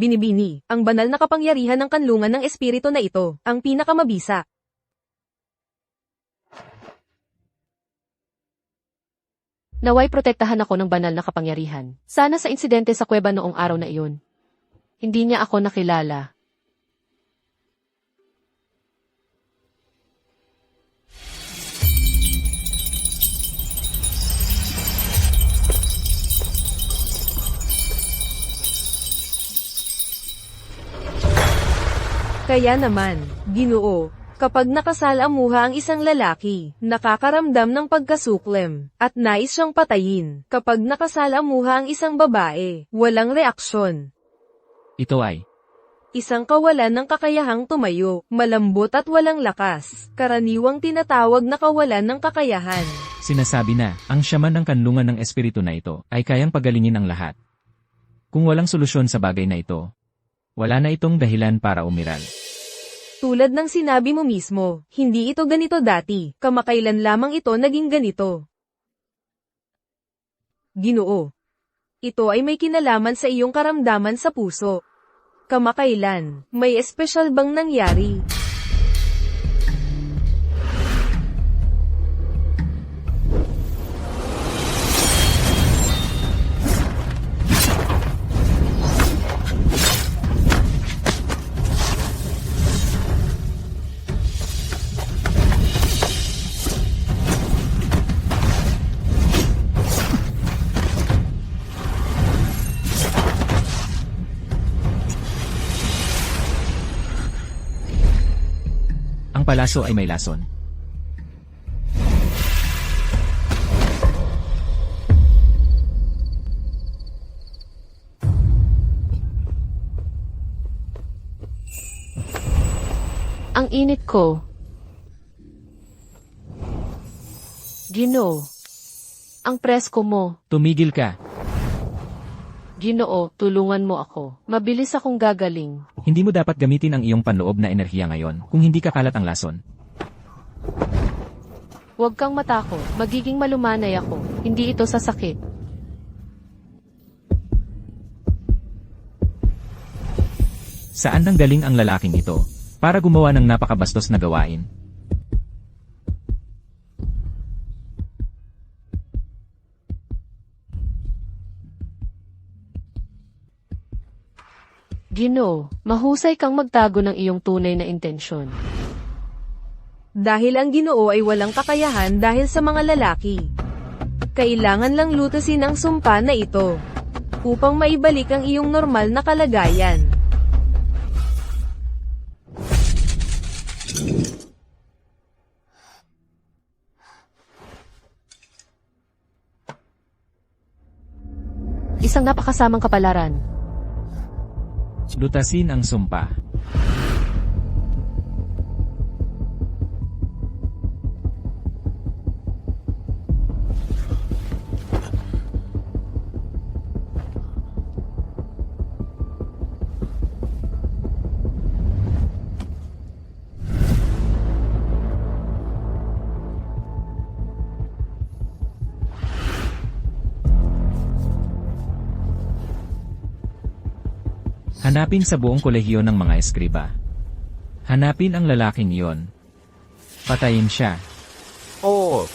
Binibini, ang banal na kapangyarihan ng kanlungan ng espiritu na ito, ang pinakamabisa. Naway protektahan ako ng banal na kapangyarihan. Sana sa insidente sa kuweba noong araw na iyon. Hindi niya ako nakilala. Kaya naman, Ginoo, kapag nakasalamuha ang isang lalaki, nakakaramdam ng pagkasuklem, at nais siyang patayin. Kapag nakasalamuha ang isang babae, walang reaksyon. Ito ay Isang kawalan ng kakayahang tumayo, malambot at walang lakas, karaniwang tinatawag na kawalan ng kakayahan. sinasabi na, ang shaman ng kanlungan ng espiritu na ito ay kayang pagalingin ang lahat. Kung walang solusyon sa bagay na ito, wala na itong dahilan para umiral. Tulad ng sinabi mo mismo, hindi ito ganito dati, kamakailan lamang ito naging ganito. Ginoo. Ito ay may kinalaman sa iyong karamdaman sa puso. Kamakailan, may espesyal bang nangyari? Ang palaso ay may lason. Ang init ko. Ginoo. Ang presko mo. Tumigil ka. Ginoo, tulungan mo ako. Mabilis akong gagaling. Hindi mo dapat gamitin ang iyong panloob na enerhiya ngayon kung hindi kakalat ang lason. Huwag kang matakot. Magiging malumanay ako. Hindi ito sasakit. Saan nanggaling ang lalaking ito para gumawa ng napakabastos na gawain? Ginoo, mahusay kang magtago ng iyong tunay na intensyon. Dahil ang Ginoo ay walang kakayahan dahil sa mga lalaki. Kailangan lang lutasin ang sumpa na ito, upang maibalik ang iyong normal na kalagayan. Isang napakasamang kapalaran. Lutasin ang sumpa. Hanapin sa buong kolehiyo ng mga eskriba. Hanapin ang lalaking iyon. Patayin siya. Oo.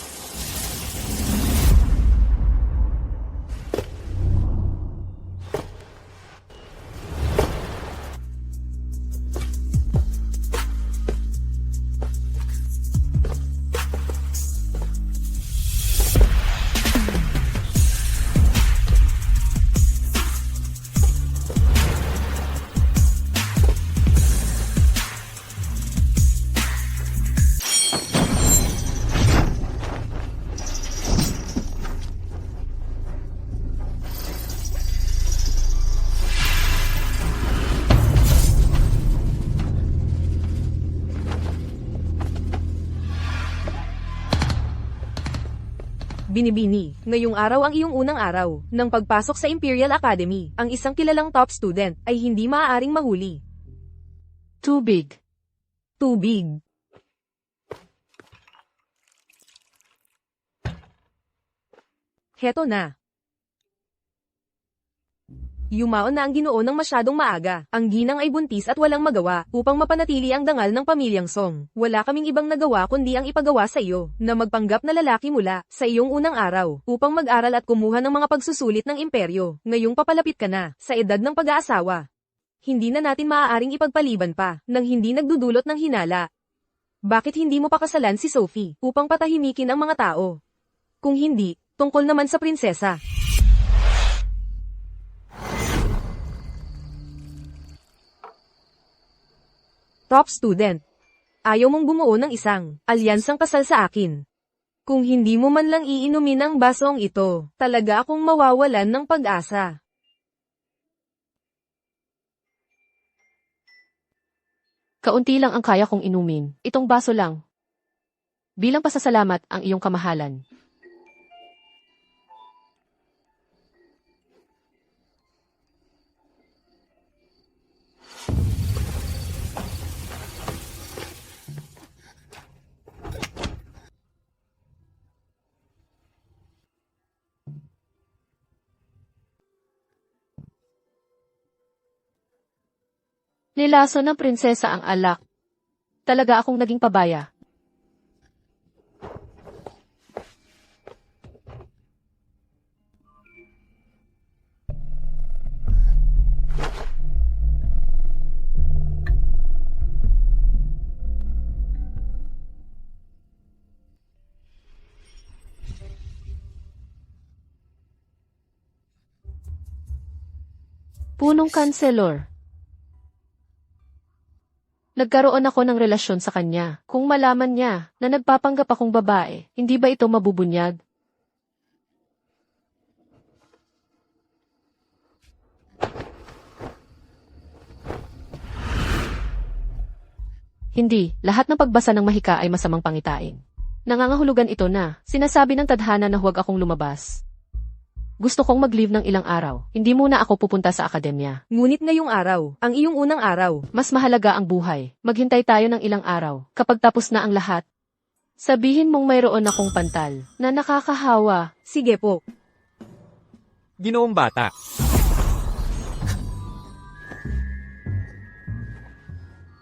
Binibini, ngayong araw ang iyong unang araw ng pagpasok sa Imperial Academy. Ang isang kilalang top student ay hindi maaaring mahuli. Tubig. Tubig. Heto na. Yumaon na ang Ginoo ng masyadong maaga. Ang ginang ay buntis at walang magawa, upang mapanatili ang dangal ng pamilyang Song. Wala kaming ibang nagawa kundi ang ipagawa sa iyo, na magpanggap na lalaki mula, sa iyong unang araw, upang mag-aral at kumuha ng mga pagsusulit ng imperyo. Ngayong papalapit ka na, sa edad ng pag-aasawa. Hindi na natin maaaring ipagpaliban pa, nang hindi nagdudulot ng hinala. Bakit hindi mo pakasalan si Sophie, upang patahimikin ang mga tao? Kung hindi, tungkol naman sa prinsesa. Top student. Ayaw mong bumuo ng isang alyansang kasal sa akin. Kung hindi mo man lang iinumin ang basong ito, talaga akong mawawalan ng pag-asa. Kaunti lang ang kaya kong inumin. Itong baso lang. Bilang pasasalamat ang iyong kamahalan. Nilaso ng prinsesa ang alak. Talaga akong naging pabaya. Punong kanselor. Nagkaroon ako ng relasyon sa kanya. Kung malaman niya na nagpapanggap akong babae, hindi ba ito mabubunyag? Hindi, lahat ng pagbasa ng mahika ay masamang pangitain. Nangangahulugan ito na, sinasabi ng tadhana na huwag akong lumabas. Gusto kong mag-leave ng ilang araw. Hindi muna ako pupunta sa akademya. Ngunit ngayong araw, ang iyong unang araw. Mas mahalaga ang buhay. Maghintay tayo ng ilang araw. Kapag tapos na ang lahat, sabihin mong mayroon akong pantal na nakakahawa. Sige po. Ginoong bata.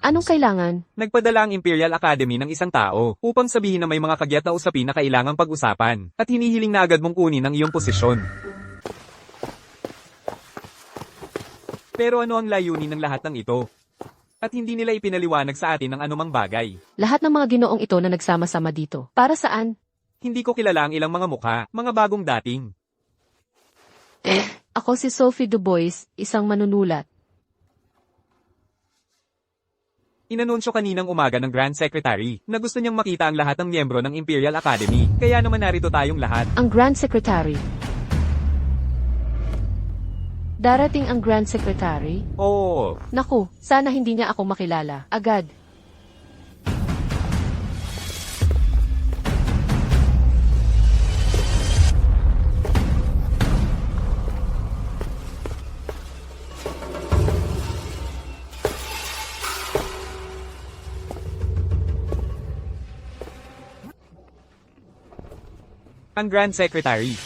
Anong kailangan? Nagpadala ang Imperial Academy ng isang tao upang sabihin na may mga kagyat na usapin na kailangang pag-usapan at hinihiling na agad mong kunin ang iyong posisyon. Pero ano ang layunin ng lahat ng ito? At hindi nila ipinaliwanag sa atin ang anumang bagay. Lahat ng mga ginoong ito na nagsama-sama dito. Para saan? Hindi ko kilala ang ilang mga mukha, mga bagong dating. Ako si Sophie Dubois, isang manunulat. Inanunsyo kaninang umaga ng Grand Secretary na gusto niyang makita ang lahat ng miyembro ng Imperial Academy. Kaya naman narito tayong lahat. Ang Grand Secretary. Darating ang Grand Secretary? Oo. Naku, sana hindi niya ako makilala. Agad. Ang Grand Secretary.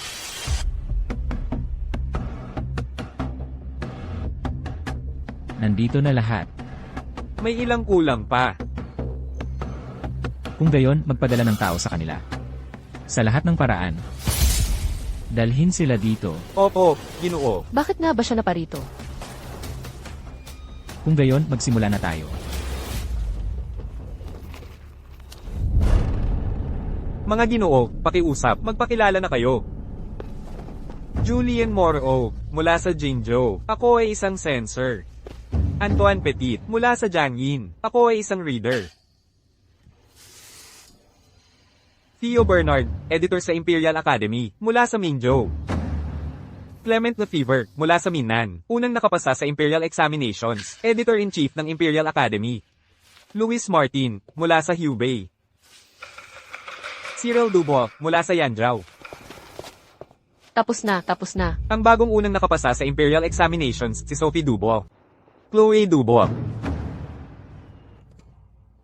Nandito na lahat. May ilang kulang pa. Kung gayon, magpadala ng tao sa kanila. Sa lahat ng paraan. Dalhin sila dito. Opo, Ginoo. Bakit nga ba siya naparito? Kung gayon, magsimula na tayo. Mga Ginoo, pakiusap, magpakilala na kayo. Julian Moro, mula sa Jingzhou. Ako ay isang censor. Antoine Petit, mula sa Jiangyin. Ako ay isang reader. Theo Bernard, editor sa Imperial Academy, mula sa Mingzhou. Clement Lefevre, mula sa Minnan, unang nakapasa sa Imperial Examinations, editor-in-chief ng Imperial Academy. Louis Martin, mula sa Hubei. Cyril Dubois, mula sa Yanzhou. Tapos na, tapos na. Ang bagong unang nakapasa sa Imperial Examinations, si Sophie Dubois. Chloe Dubois.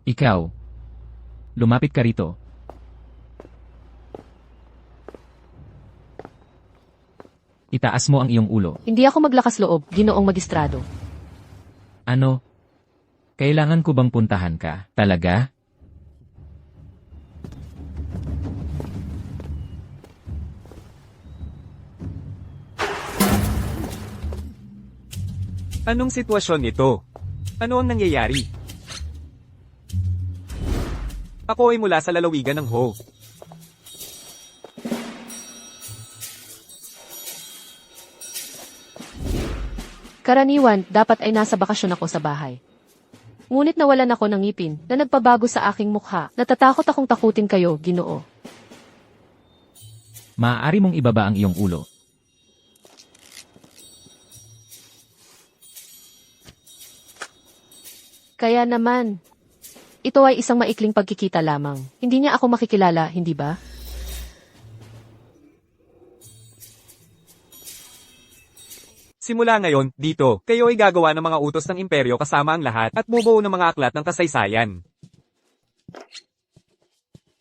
Ikaw. Lumapit ka rito. Itaas mo ang iyong ulo. Hindi ako maglakas loob, Ginoong Magistrado. Ano? Kailangan ko bang puntahan ka? Talaga? Anong sitwasyon ito? Ano ang nangyayari? Ako ay mula sa lalawigan ng Ho. Karaniwan, dapat ay nasa bakasyon ako sa bahay. Ngunit nawalan ako ng ngipin na nagpabago sa aking mukha. Natatakot akong takutin kayo, Ginoo. Maaari mong ibaba ang iyong ulo. Kaya naman, ito ay isang maikling pagkikita lamang. Hindi niya ako makikilala, hindi ba? Simula ngayon, dito, kayo ay gagawa ng mga utos ng imperyo kasama ang lahat at bubuo ng mga aklat ng kasaysayan.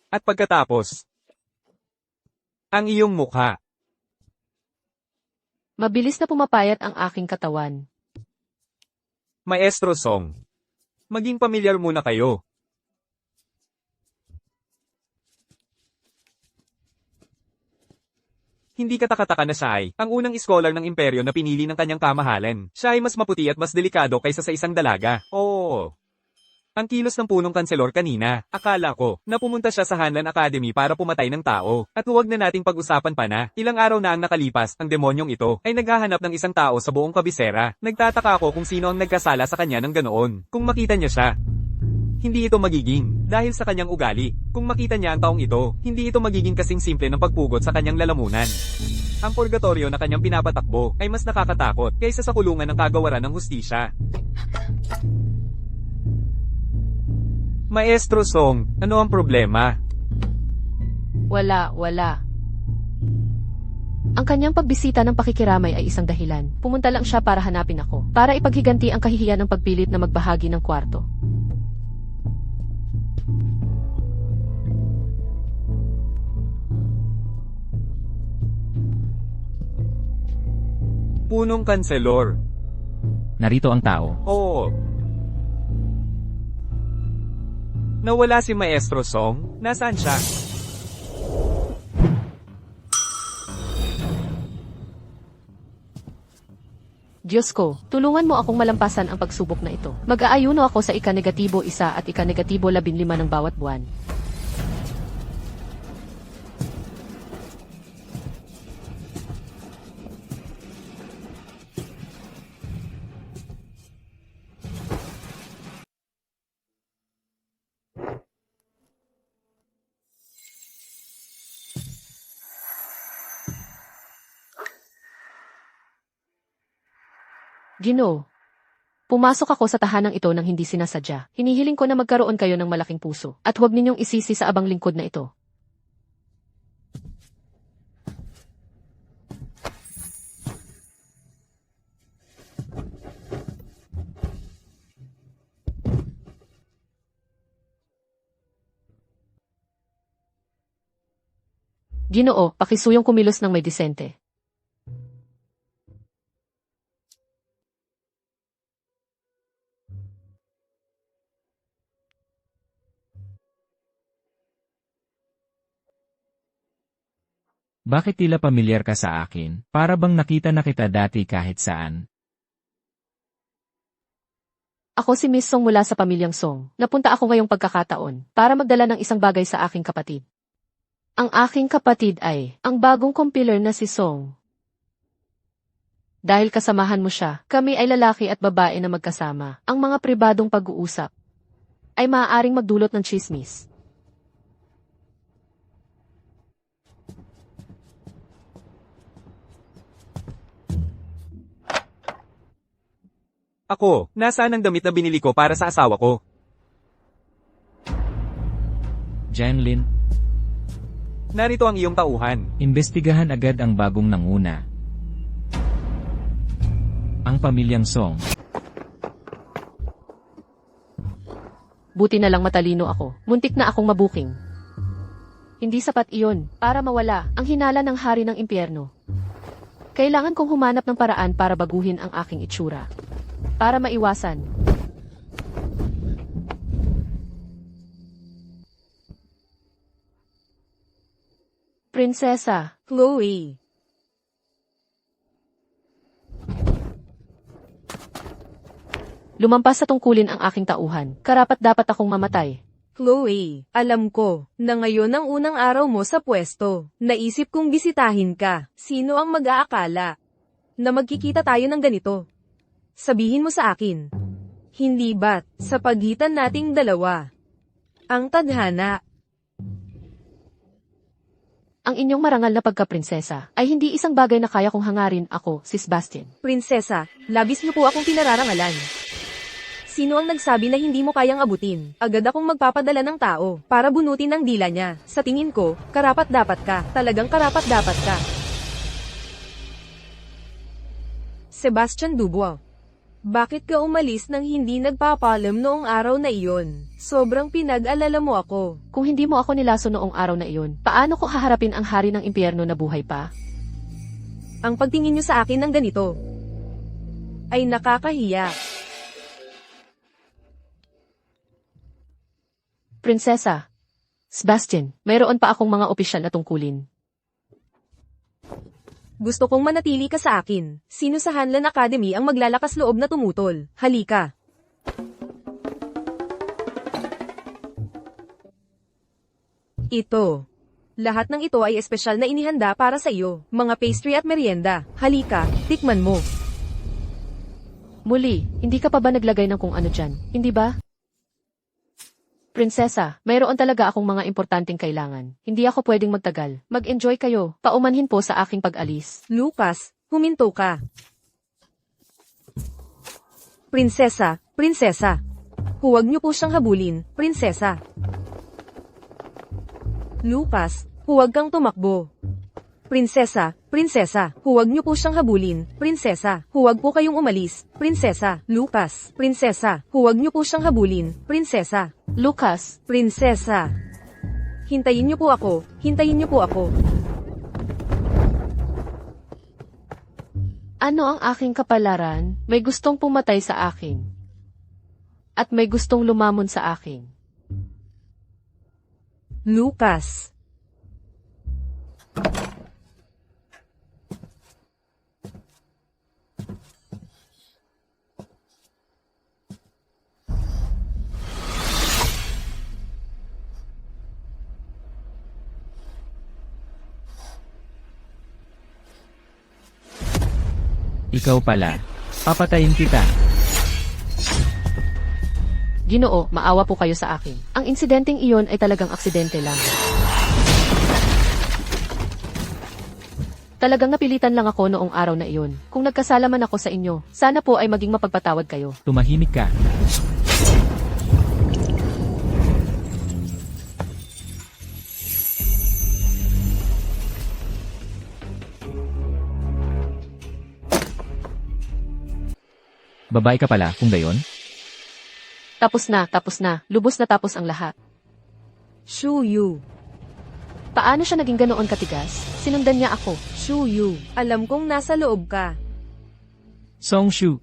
At pagkatapos, ang iyong mukha. Mabilis na pumapayat ang aking katawan. Maestro Song, maging pamilyar muna kayo. Hindi katakataka na siya ay ang unang scholar ng imperyo na pinili ng kanyang kamahalan. Siya ay mas maputi at mas delikado kaysa sa isang dalaga. Oo. Ang kilos ng punong kanselor kanina, akala ko na pumunta siya sa Hanlan Academy para pumatay ng tao. At huwag na nating pag-usapan pa na, ilang araw na ang nakalipas, ang demonyong ito ay naghahanap ng isang tao sa buong kabisera. Nagtataka ako kung sino ang nagkasala sa kanya ng ganoon. Kung makita niya siya, hindi ito magiging dahil sa kanyang ugali. Kung makita niya ang taong ito, hindi ito magiging kasing simple ng pagpugot sa kanyang lalamunan. Ang purgatorio na kanyang pinapatakbo ay mas nakakatakot kaysa sa kulungan ng kagawaran ng hustisya. Maestro Song, ano ang problema? Wala. Ang kanyang pagbisita ng pakikiramay ay isang dahilan. Pumunta lang siya para hanapin ako, para ipaghiganti ang kahihiyan ng pagpilit na magbahagi ng kwarto. Punong kanselor. Narito ang tao. Oo. Nawala si Maestro Song? Nasaan siya? Diyos ko, tulungan mo akong malampasan ang pagsubok na ito. Mag-aayuno ako sa ika-negatibo 1 at ika-negatibo 15 ng bawat buwan. Ginoo, pumasok ako sa tahanang ito nang hindi sinasadya. Hinihiling ko na magkaroon kayo ng malaking puso, at huwag ninyong isisi sa abang lingkod na ito. Ginoo, pakisuyong kumilos ng may disente. Bakit tila pamilyar ka sa akin? Para bang nakita na kita dati kahit saan? Ako si Miss Song mula sa pamilyang Song. Napunta ako ngayong pagkakataon para magdala ng isang bagay sa aking kapatid. Ang aking kapatid ay ang bagong compiler na si Song. Dahil kasamahan mo siya, kami ay lalaki at babae na magkasama. Ang mga pribadong pag-uusap ay maaaring magdulot ng chismis. Ako, nasaan ang damit na binili ko para sa asawa ko? Janlin, Narito ang iyong tauhan. imbestigahan agad ang bagong nanguna. Ang pamilyang Song. Buti na lang matalino ako. Muntik na akong mabuking. Hindi sapat iyon para mawala ang hinala ng hari ng impyerno. Kailangan kong humanap ng paraan para baguhin ang aking itsura. Para maiwasan. Prinsesa, Chloe. lumampas sa tungkulin ang aking tauhan. Karapat-dapat akong mamatay. Chloe, alam ko na ngayon ang unang araw mo sa pwesto. Naisip kong bisitahin ka. Sino ang mag-aakala na magkikita tayo ng ganito? Sabihin mo sa akin. Hindi ba't sa pagitan nating dalawa? Ang tadhana. Ang inyong marangal na pagka-prinsesa ay hindi isang bagay na kaya kong hangarin ako, si Sebastian. Prinsesa, labis niyo po akong pinararangalan. Sino ang nagsabi na hindi mo kayang abutin? Agad akong magpapadala ng tao para bunutin ang dila niya. Sa tingin ko, karapat-dapat ka. Talagang karapat-dapat ka. Sebastian Dubois. Bakit ka umalis nang hindi nagpapalam noong araw na iyon? Sobrang pinag-alala mo ako. Kung hindi mo ako nilaso noong araw na iyon, paano ko haharapin ang hari ng impyerno na buhay pa? Ang pagtingin niyo sa akin ng ganito ay nakakahiya. Prinsesa. Sebastian, mayroon pa akong mga opisyal na tungkulin. Gusto kong manatili ka sa akin. Sino sa Hanlan Academy ang maglalakas loob na tumutol? Halika. Ito. Lahat ng ito ay espesyal na inihanda para sa iyo. Mga pastry at merienda. Halika, tikman mo. Muli, hindi ka pa ba naglagay ng kung ano dyan, hindi ba? Prinsesa, mayroon talaga akong mga importanteng kailangan. Hindi ako pwedeng magtagal. Mag-enjoy kayo. Paumanhin po sa aking pag-alis. Lucas, huminto ka. Prinsesa, prinsesa. Huwag niyo po siyang habulin, prinsesa. Lucas, huwag kang tumakbo. Prinsesa, prinsesa, huwag niyo po siyang habulin, prinsesa. Huwag po kayong umalis, prinsesa. Lucas, prinsesa, huwag niyo po siyang habulin, prinsesa. Lucas, Prinsesa. Hintayin niyo po ako, hintayin niyo po ako. ano ang aking kapalaran? May gustong pumatay sa akin. At may gustong lumamon sa akin. Lucas. Ikaw pala. Papatayin kita. Ginoo, maawa po kayo sa akin. Ang insidenteng iyon ay talagang aksidente lang. Talagang napilitan lang ako noong araw na iyon. Kung nagkasala man ako sa inyo, sana po ay maging mapagpatawad kayo. Tumahimik ka. Babae ka pala, kung gayon? Tapos na. Lubos na tapos ang lahat. Shuyu. Paano siya naging ganoon katigas? Sinundan niya ako. Shuyu. Alam kong nasa loob ka. Songshu.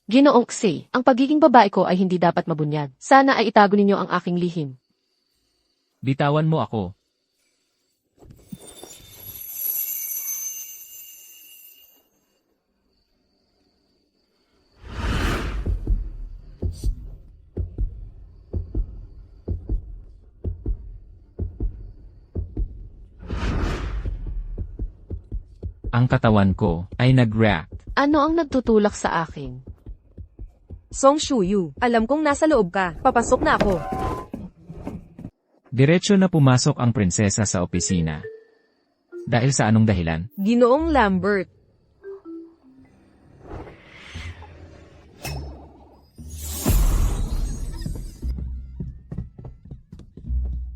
Ginoong Xie, ang pagiging babae ko ay hindi dapat mabunyag. Sana ay itago ninyo ang aking lihim. Bitawan mo ako. Ang katawan ko ay nag-react. Ano ang nagtutulak sa akin? Song Shuyu. Alam kong nasa loob ka. Papasok na ako. Diretso na pumasok ang prinsesa sa opisina. Dahil sa anong dahilan? Ginoong Lambert.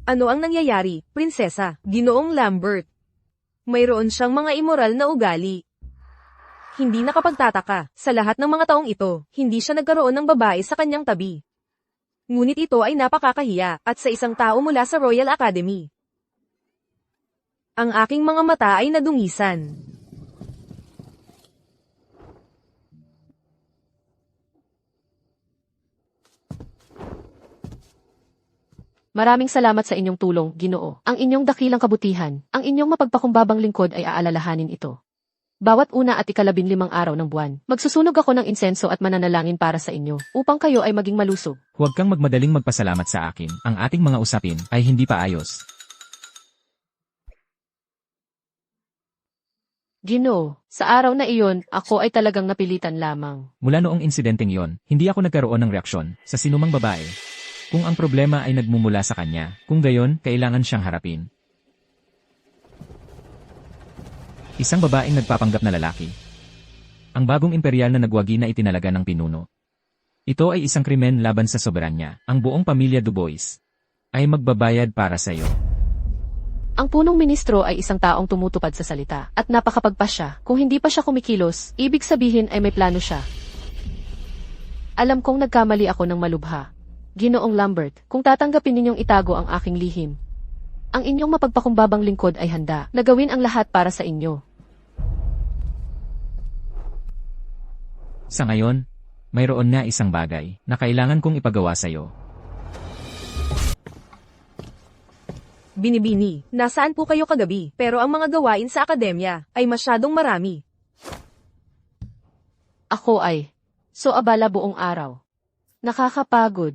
Ano ang nangyayari, prinsesa? Ginoong Lambert. Mayroon siyang mga immoral na ugali. Hindi nakapagtataka, sa lahat ng mga taong ito, hindi siya nagkaroon ng babae sa kanyang tabi. Ngunit ito ay napakakahiya, at sa isang tao mula sa Royal Academy. Ang aking mga mata ay nadungisan. Maraming salamat sa inyong tulong, Ginoo. Ang inyong dakilang kabutihan, ang inyong mapagpakumbabang lingkod ay aalalahanin ito. Bawat una at 15 araw ng buwan, magsusunog ako ng insenso at mananalangin para sa inyo, upang kayo ay maging malusog. Huwag kang magmadaling magpasalamat sa akin. Ang ating mga usapin ay hindi pa ayos. Ginoo, sa araw na iyon, ako ay talagang napilitan lamang. Mula noong insidenteng yon, hindi ako nagkaroon ng reaksyon sa sinumang babae. Kung ang problema ay nagmumula sa kanya, kung gayon, kailangan siyang harapin. Isang babaeng nagpapanggap na lalaki. Ang bagong imperial na nagwagi na itinalaga ng pinuno. Ito ay isang krimen laban sa soberanya. Ang buong pamilya Dubois ay magbabayad para sa iyo. Ang punong ministro ay isang taong tumutupad sa salita, at napakapagpasya. Kung hindi pa siya kumikilos, ibig sabihin ay may plano siya. Alam kong nagkamali ako ng malubha. Ginoong Lambert, kung tatanggapin ninyong itago ang aking lihim, ang inyong mapagpakumbabang lingkod ay handa na gawin ang lahat para sa inyo. Sa ngayon, mayroon na isang bagay na kailangan kong ipagawa sa iyo. Binibini, nasaan po kayo kagabi? Pero ang mga gawain sa akademya ay masyadong marami. Ako ay so abala buong araw. Nakakapagod.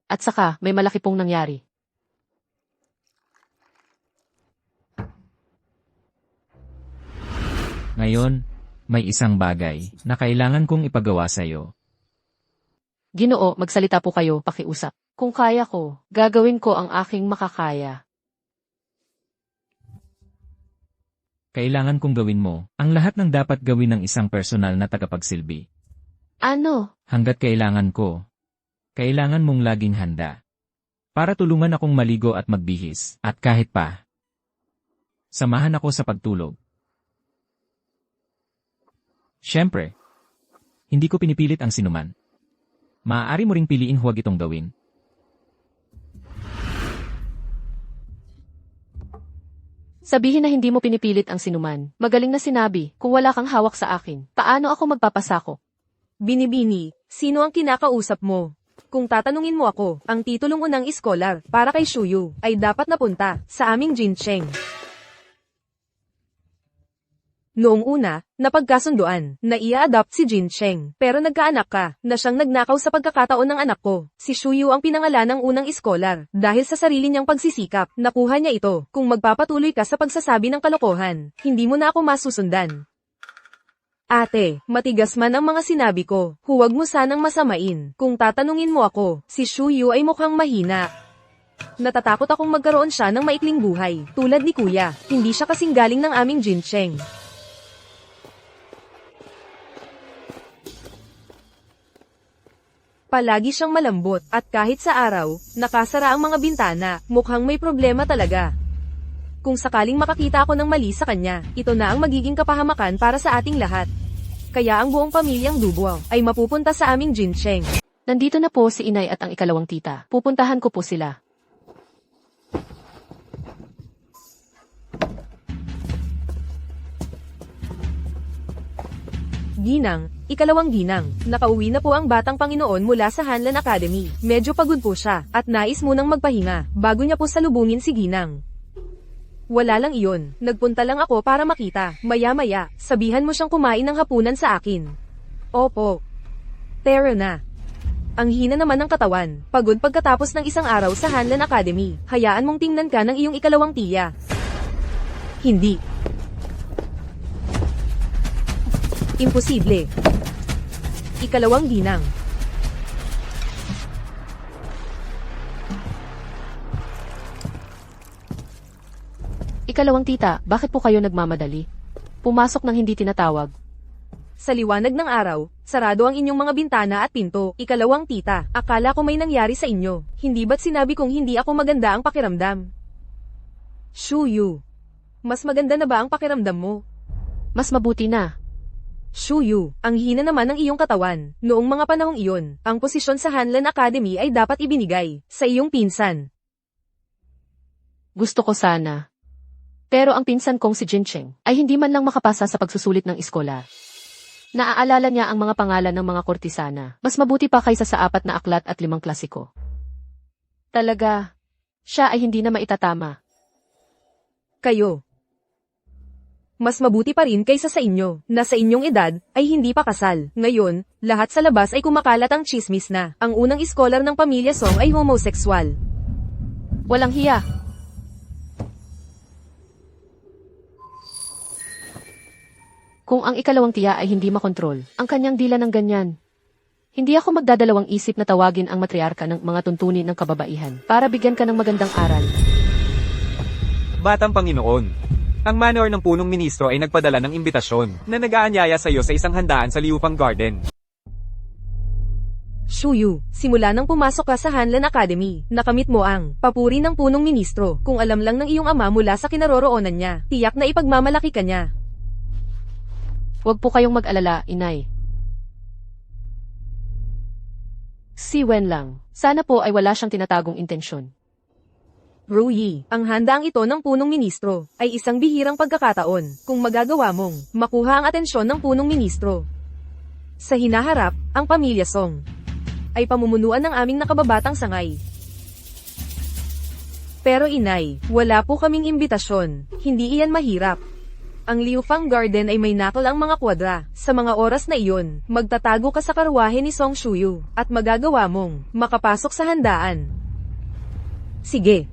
At saka, may malaki pong nangyari. Ngayon, may isang bagay na kailangan kong ipagawa sa iyo. Ginoo, magsalita po kayo, pakiusap. Kung kaya ko, gagawin ko ang aking makakaya. Kailangan kong gawin mo ang lahat ng dapat gawin ng isang personal na tagapagsilbi. Ano? Hanggat kailangan ko, kailangan mong laging handa. Para tulungan akong maligo at magbihis, at kahit pa, samahan ako sa pagtulog. Siyempre, hindi ko pinipilit ang sinuman. Maaari mo ring piliin huwag itong gawin. Sabihin na hindi mo pinipilit ang sinuman. Magaling na sinabi, kung wala kang hawak sa akin, paano ako magpapasako? Binibini, sino ang kinakausap mo? Kung tatanungin mo ako, ang titulong unang iskolar para kay Shuyu ay dapat napunta sa aming Jincheng. Noong una, napagkasunduan na i-adopt si Jincheng, pero nagkaanak ka na siyang nagnakaw sa pagkakataon ng anak ko. Si Shuyu ang pinangalan ng unang iskolar dahil sa sarili niyang pagsisikap. Nakuha niya ito. Kung magpapatuloy ka sa pagsasabi ng kalokohan, hindi mo na ako masusundan. Ate, matigas man ang mga sinabi ko, huwag mo sanang masamain. Kung tatanungin mo ako, si Shuyu ay mukhang mahina. Natatakot akong magkaroon siya ng maikling buhay, tulad ni Kuya. Hindi siya kasing galing ng aming Jincheng. Palagi siyang malambot, at kahit sa araw, nakasara ang mga bintana, mukhang may problema talaga. Kung sakaling makakita ako ng mali sa kanya, ito na ang magiging kapahamakan para sa ating lahat. Kaya ang buong pamilyang Dubois ay mapupunta sa aming Jincheng. Nandito na po si inay at ang ikalawang tita. Pupuntahan ko po sila. Ginang, ikalawang ginang, nakauwi na po ang batang Panginoon mula sa Hanlan Academy. Medyo pagod po siya, at nais munang magpahinga, bago niya po salubungin si Ginang. Wala lang iyon, nagpunta lang ako para makita. Maya-maya, sabihan mo siyang kumain ng hapunan sa akin. Opo. Pero na. Ang hina naman ng katawan, pagod pagkatapos ng isang araw sa Hanlan Academy. Hayaan mong tingnan ka ng iyong ikalawang tiya. Hindi. Imposible. Ikalawang ginang. Ikalawang tita, bakit po kayo nagmamadali? Pumasok ng hindi tinatawag. Sa liwanag ng araw, sarado ang inyong mga bintana at pinto. Ikalawang tita, akala ko may nangyari sa inyo. Hindi ba't sinabi kong hindi ako maganda ang pakiramdam? Shuyu. Mas maganda na ba ang pakiramdam mo? Mas mabuti na. Shuyu, ang hina naman ng iyong katawan. Noong mga panahong iyon, ang posisyon sa Hanlan Academy ay dapat ibinigay sa iyong pinsan. Gusto ko sana. Pero ang pinsan kong si Jincheng ay hindi man lang makapasa sa pagsusulit ng eskola. Naaalala niya ang mga pangalan ng mga kortisana. Mas mabuti pa kaysa sa 4 na aklat at 5 klasiko. Talaga, siya ay hindi na maitatama. Kayo. Mas mabuti pa rin kaysa sa inyo, na sa inyong edad, ay hindi pa kasal. Ngayon, lahat sa labas ay kumakalat ang chismis na ang unang iskolar ng pamilya Song ay homosexual. Walang hiya. Kung ang ikalawang tiya ay hindi makontrol, ang kanyang dila ng ganyan. Hindi ako magdadalawang isip na tawagin ang matriarka ng mga tuntunin ng kababaihan para bigyan ka ng magandang aral. Batang Panginoon. Ang manor ng punong ministro ay nagpadala ng imbitasyon na nag-aanyaya sa iyo sa isang handaan sa Liupang Garden. Shuyu, simula nang pumasok ka sa Hanlan Academy, nakamit mo ang papuri ng punong ministro. Kung alam lang ng iyong ama mula sa kinaroroonan niya, tiyak na ipagmamalaki ka niya. Huwag po kayong mag-alala, inay. Si Wen lang. Sana po ay wala siyang tinatagong intensyon. Ruyi, ang handaang ito ng punong ministro ay isang bihirang pagkakataon kung magagawa mong makuha ang atensyon ng punong ministro. Sa hinaharap, ang pamilya Song ay pamumunuan ng aming nakababatang sangay. Pero inay, wala po kaming imbitasyon, hindi iyan mahirap. Ang Liufang Garden ay may nakal ang mga kwadra. Sa mga oras na iyon, magtatago ka sa karwahe ni Song Shuyu, at magagawa mong makapasok sa handaan. Sige.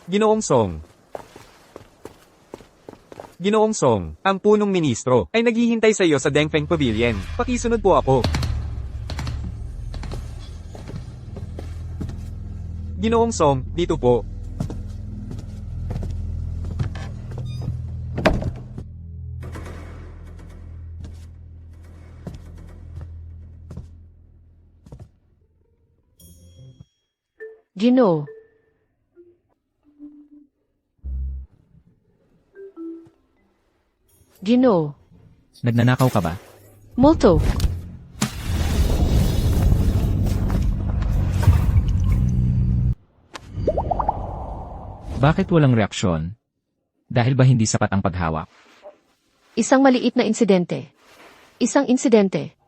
Ginoong Song. Ginoong Song, ang punong ministro ay naghihintay sa iyo sa Dengfeng Pavilion. Pakisunod po ako. Ginoong Song, dito po. Gino. Gino. Nagnanakaw ka ba? Molto. Bakit walang reaksyon? Dahil ba hindi sapat ang paghawak? Isang maliit na insidente. Isang insidente.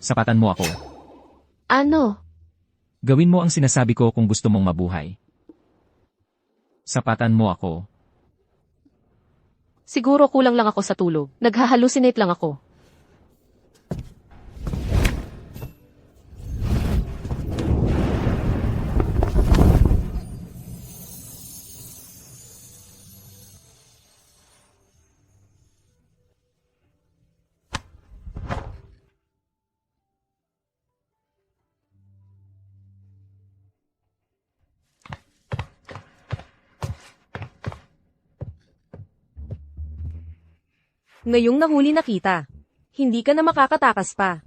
Sapatan mo ako. Ano? Gawin mo ang sinasabi ko kung gusto mong mabuhay. Sapatan mo ako. Siguro kulang lang ako sa tulog. Naghahalusinate lang ako. Ngayong nahuli na kita, hindi ka na makakatakas pa.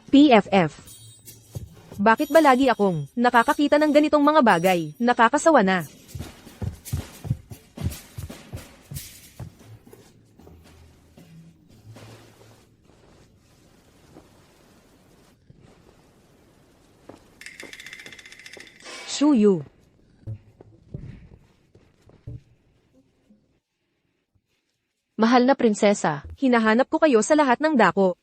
PFF. Bakit ba lagi akong nakakakita ng ganitong mga bagay? Nakakasawa na. Shuyu. Mahal na prinsesa. Hinahanap ko kayo sa lahat ng dako.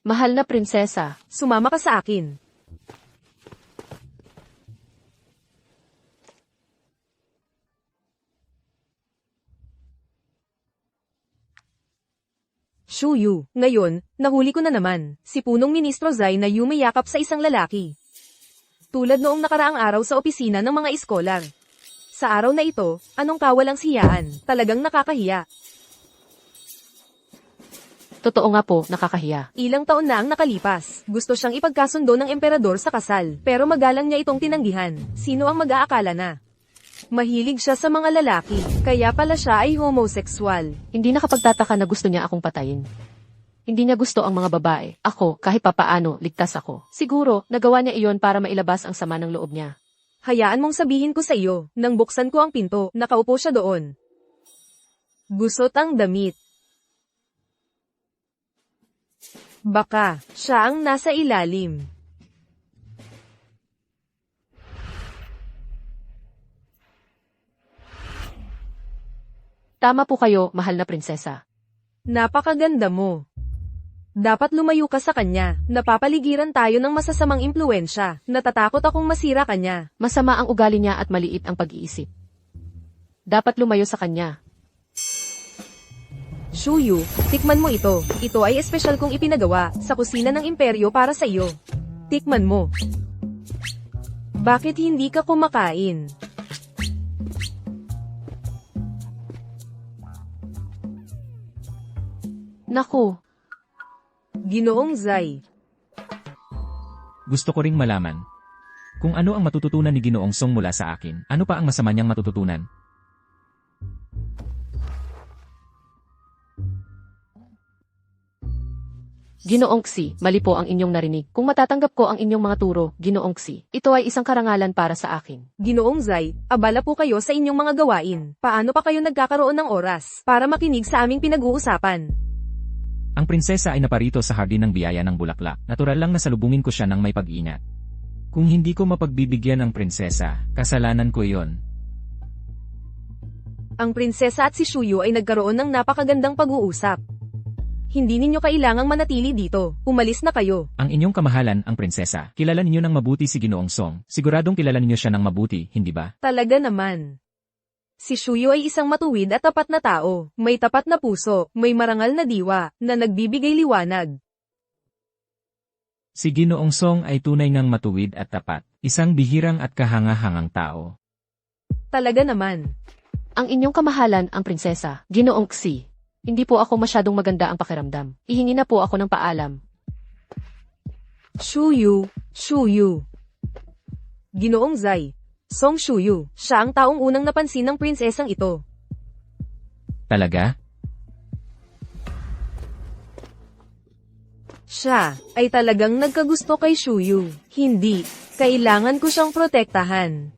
Mahal na prinsesa. Sumama ka sa akin. Shuyu, ngayon, nahuli ko na naman, si punong ministro Zai na yumayakap sa isang lalaki. Tulad noong nakaraang araw sa opisina ng mga iskolar. Sa araw na ito, anong kawalang siyaan, talagang nakakahiya. Totoo nga po, nakakahiya. Ilang taon na ang nakalipas, gusto siyang ipagkasundo ng emperador sa kasal, pero magalang niya itong tinanggihan. Sino ang mag-aakala na Mahilig siya sa mga lalaki, kaya pala siya ay homosexual. Hindi nakapagtataka na gusto niya akong patayin. Hindi niya gusto ang mga babae. Ako, kahit papaano, ligtas ako. Siguro, nagawa niya iyon para mailabas ang sama ng loob niya. Hayaan mong sabihin ko sa iyo, nang buksan ko ang pinto, nakaupo siya doon. Gusot ang damit. Baka, siya ang nasa ilalim. Tama po kayo, mahal na prinsesa. Napakaganda mo. Dapat lumayo ka sa kanya. Napapaligiran tayo ng masasamang impluensya. Natatakot akong masira kanya. Masama ang ugali niya at maliit ang pag-iisip. Dapat lumayo sa kanya. Shuyu, tikman mo ito. Ito ay espesyal kong ipinagawa sa kusina ng imperyo para sa iyo. Tikman mo. Bakit hindi ka kumakain? Naku, Ginoong Zai. Gusto ko ring malaman kung ano ang matututunan ni Ginoong Song mula sa akin. Ano pa ang masama niyang matututunan? Ginoong Xi, mali po ang inyong narinig. Kung matatanggap ko ang inyong mga turo, Ginoong Xi, ito ay isang karangalan para sa akin. Ginoong Zai, abala po kayo sa inyong mga gawain. Paano pa kayo nagkakaroon ng oras para makinig sa aming pinag-uusapan? Ang prinsesa ay naparito sa hardin ng biyaya ng bulaklak. Natural lang na salubungin ko siya ng may pag-ingat. Kung hindi ko mapagbibigyan ng prinsesa, kasalanan ko iyon. Ang prinsesa at si Shuyu ay nagkaroon ng napakagandang pag-uusap. Hindi ninyo kailangang manatili dito. Umalis na kayo. Ang inyong kamahalan, ang prinsesa. Kilala ninyo ng mabuti si Ginoong Song. Siguradong kilala ninyo siya ng mabuti, hindi ba? Talaga naman. Si Shuyu ay isang matuwid at tapat na tao. May tapat na puso, may marangal na diwa, na nagbibigay liwanag. Si Ginoong Song ay tunay ngang matuwid at tapat. Isang bihirang at kahanga-hangang tao. Talaga naman. Ang inyong kamahalan, ang prinsesa, Ginoong Xi. Hindi po ako masyadong maganda ang pakiramdam. Ihingi na po ako ng paalam. Shuyu, Shuyu. Ginoong Zai. Song Shuyu, siya ang taong unang napansin ng prinsesang ito. Talaga? Siya ay talagang nagkagusto kay Shuyu. Hindi, kailangan ko siyang protektahan.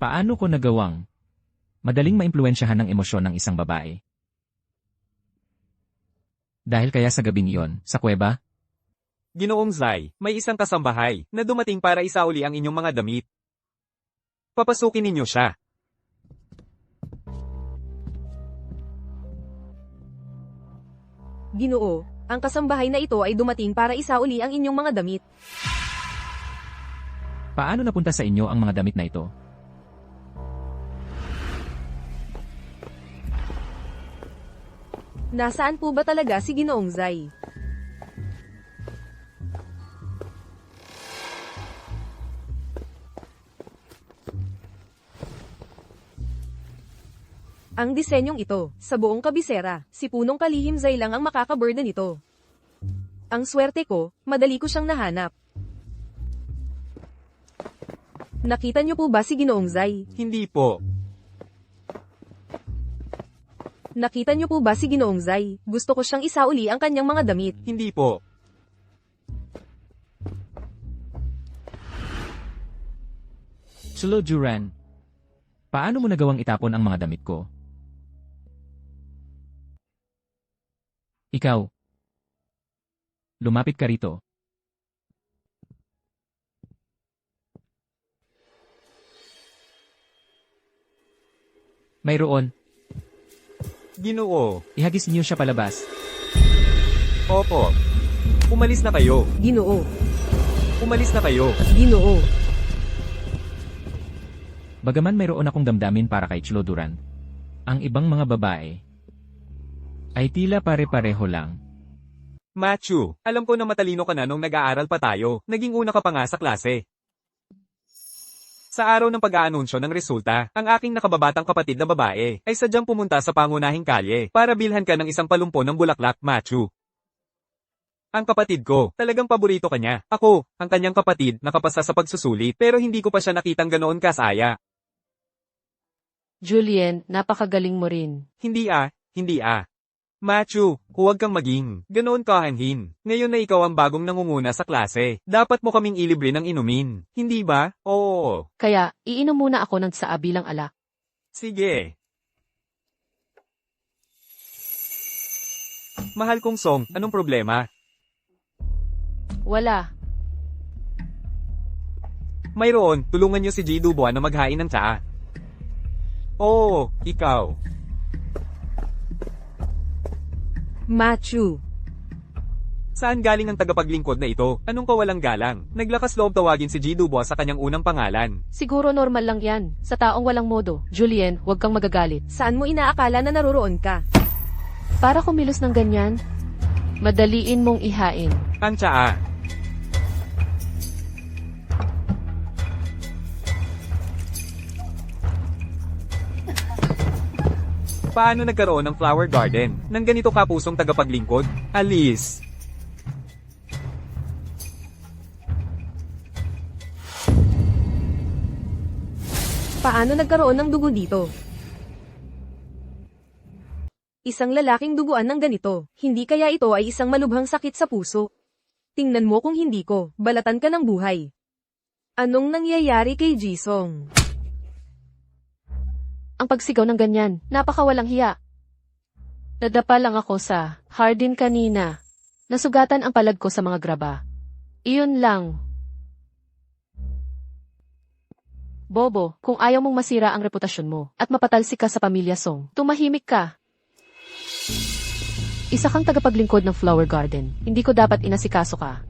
Paano ko nagawang madaling maimpluwensyahan ng emosyon ng isang babae? Dahil kaya sa gabing iyon, sa kuweba? Ginoong Zai, may isang kasambahay na dumating para isauli ang inyong mga damit. Papasukin ninyo siya. Ginoo, ang kasambahay na ito ay dumating para isauli ang inyong mga damit. Paano napunta sa inyo ang mga damit na ito? Nasaan po ba talaga si Ginoong Zai? Ang disenyong ito, sa buong kabisera, si Punong Kalihim Zai lang ang makakaburden nito. Ang swerte ko, madali ko siyang nahanap. Nakita niyo po ba si Ginoong Zai? Hindi po. Nakita niyo po ba si Ginoong Zai? Gusto ko siyang isauli ang kanyang mga damit. Hindi po. Sulo Juran, paano mo nagawang itapon ang mga damit ko? Ikaw. Lumapit ka rito. Mayroon, Ginoo. ihagis niyo siya palabas. Opo. Umalis na kayo. Ginoo, Umalis na kayo. Ginoo. Bagaman mayroon akong damdamin para kay Chlo Duran, ang ibang mga babae ay tila pare-pareho lang. Matthew, alam ko na matalino ka na nung nag-aaral pa tayo. Naging una ka pa nga sa klase. Sa araw ng pag-aanunsyo ng resulta, ang aking nakababatang kapatid na babae ay sadyang pumunta sa pangunahing kalye para bilhan ka ng isang palumpo ng bulaklak, Matthew. Ang kapatid ko, talagang paborito ka niya. Ako, ang kanyang kapatid, nakapasa sa pagsusulit pero hindi ko pa siya nakitang ganoon kasaya. Julien, napakagaling mo rin. Hindi ah. Matthew, huwag kang maging ganoon kahanhin. Ngayon na ikaw ang bagong nangunguna sa klase. Dapat mo kaming ilibre ng inumin. Hindi ba? Oo. Kaya, iinom muna ako ng tsaa bilang alak. Sige. Mahal kong Song, anong problema? Wala. Mayroon, tulungan niyo si G. Dubois na maghain ng tsaa. Oo, ikaw. Matthew. Saan galing ang tagapaglingkod na ito? Anong kawalang galang? Naglakas loob tawagin si G. Dubois sa kanyang unang pangalan. Siguro normal lang yan. Sa taong walang modo. Julien, huwag kang magagalit. Saan mo inaakala na naroroon ka? Para kumilos ng ganyan, madaliin mong ihain. Ang tsaa. Paano nagkaroon ng flower garden ng ganito kapusong tagapaglingkod? Alice. Paano nagkaroon ng dugo dito? Isang lalaking duguan ng ganito, hindi kaya ito ay isang malubhang sakit sa puso? Tingnan mo kung hindi ko, balatan ka ng buhay. Anong nangyayari kay Jisong? Ang pagsigaw ng ganyan, napakawalang hiya. Nadapa lang ako sa hardin kanina. Nasugatan ang palad ko sa mga graba. Iyon lang. Bobo, kung ayaw mong masira ang reputasyon mo at mapatalsik ka sa pamilya Song, tumahimik ka. Isa kang tagapaglingkod ng flower garden. Hindi ko dapat inasikaso ka.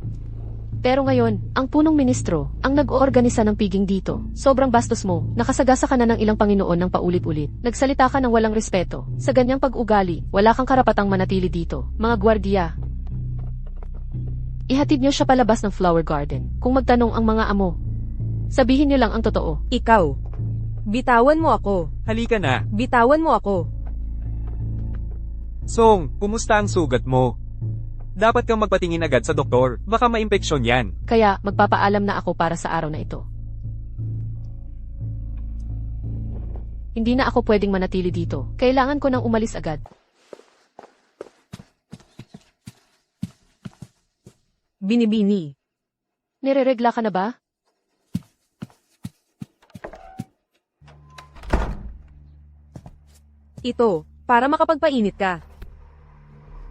Pero ngayon, ang punong ministro, ang nag-oorganisa ng piging dito. Sobrang bastos mo, nakasagasa ka na ng ilang Panginoon ng paulit-ulit. Nagsalita ka ng walang respeto. Sa ganyang pag-ugali, wala kang karapatang manatili dito. Mga gwardiya. Ihatid niyo siya palabas ng flower garden. Kung magtanong ang mga amo, sabihin niyo lang ang totoo. Ikaw. Bitawan mo ako. Halika na. Bitawan mo ako. Song, kumusta ang sugat mo? Dapat kang magpatingin agad sa doktor. Baka maimpeksyon yan. Kaya, magpapaalam na ako para sa araw na ito. Hindi na ako pwedeng manatili dito. Kailangan ko nang umalis agad. Binibini. Nireregla ka na ba? Ito, para makapagpainit ka.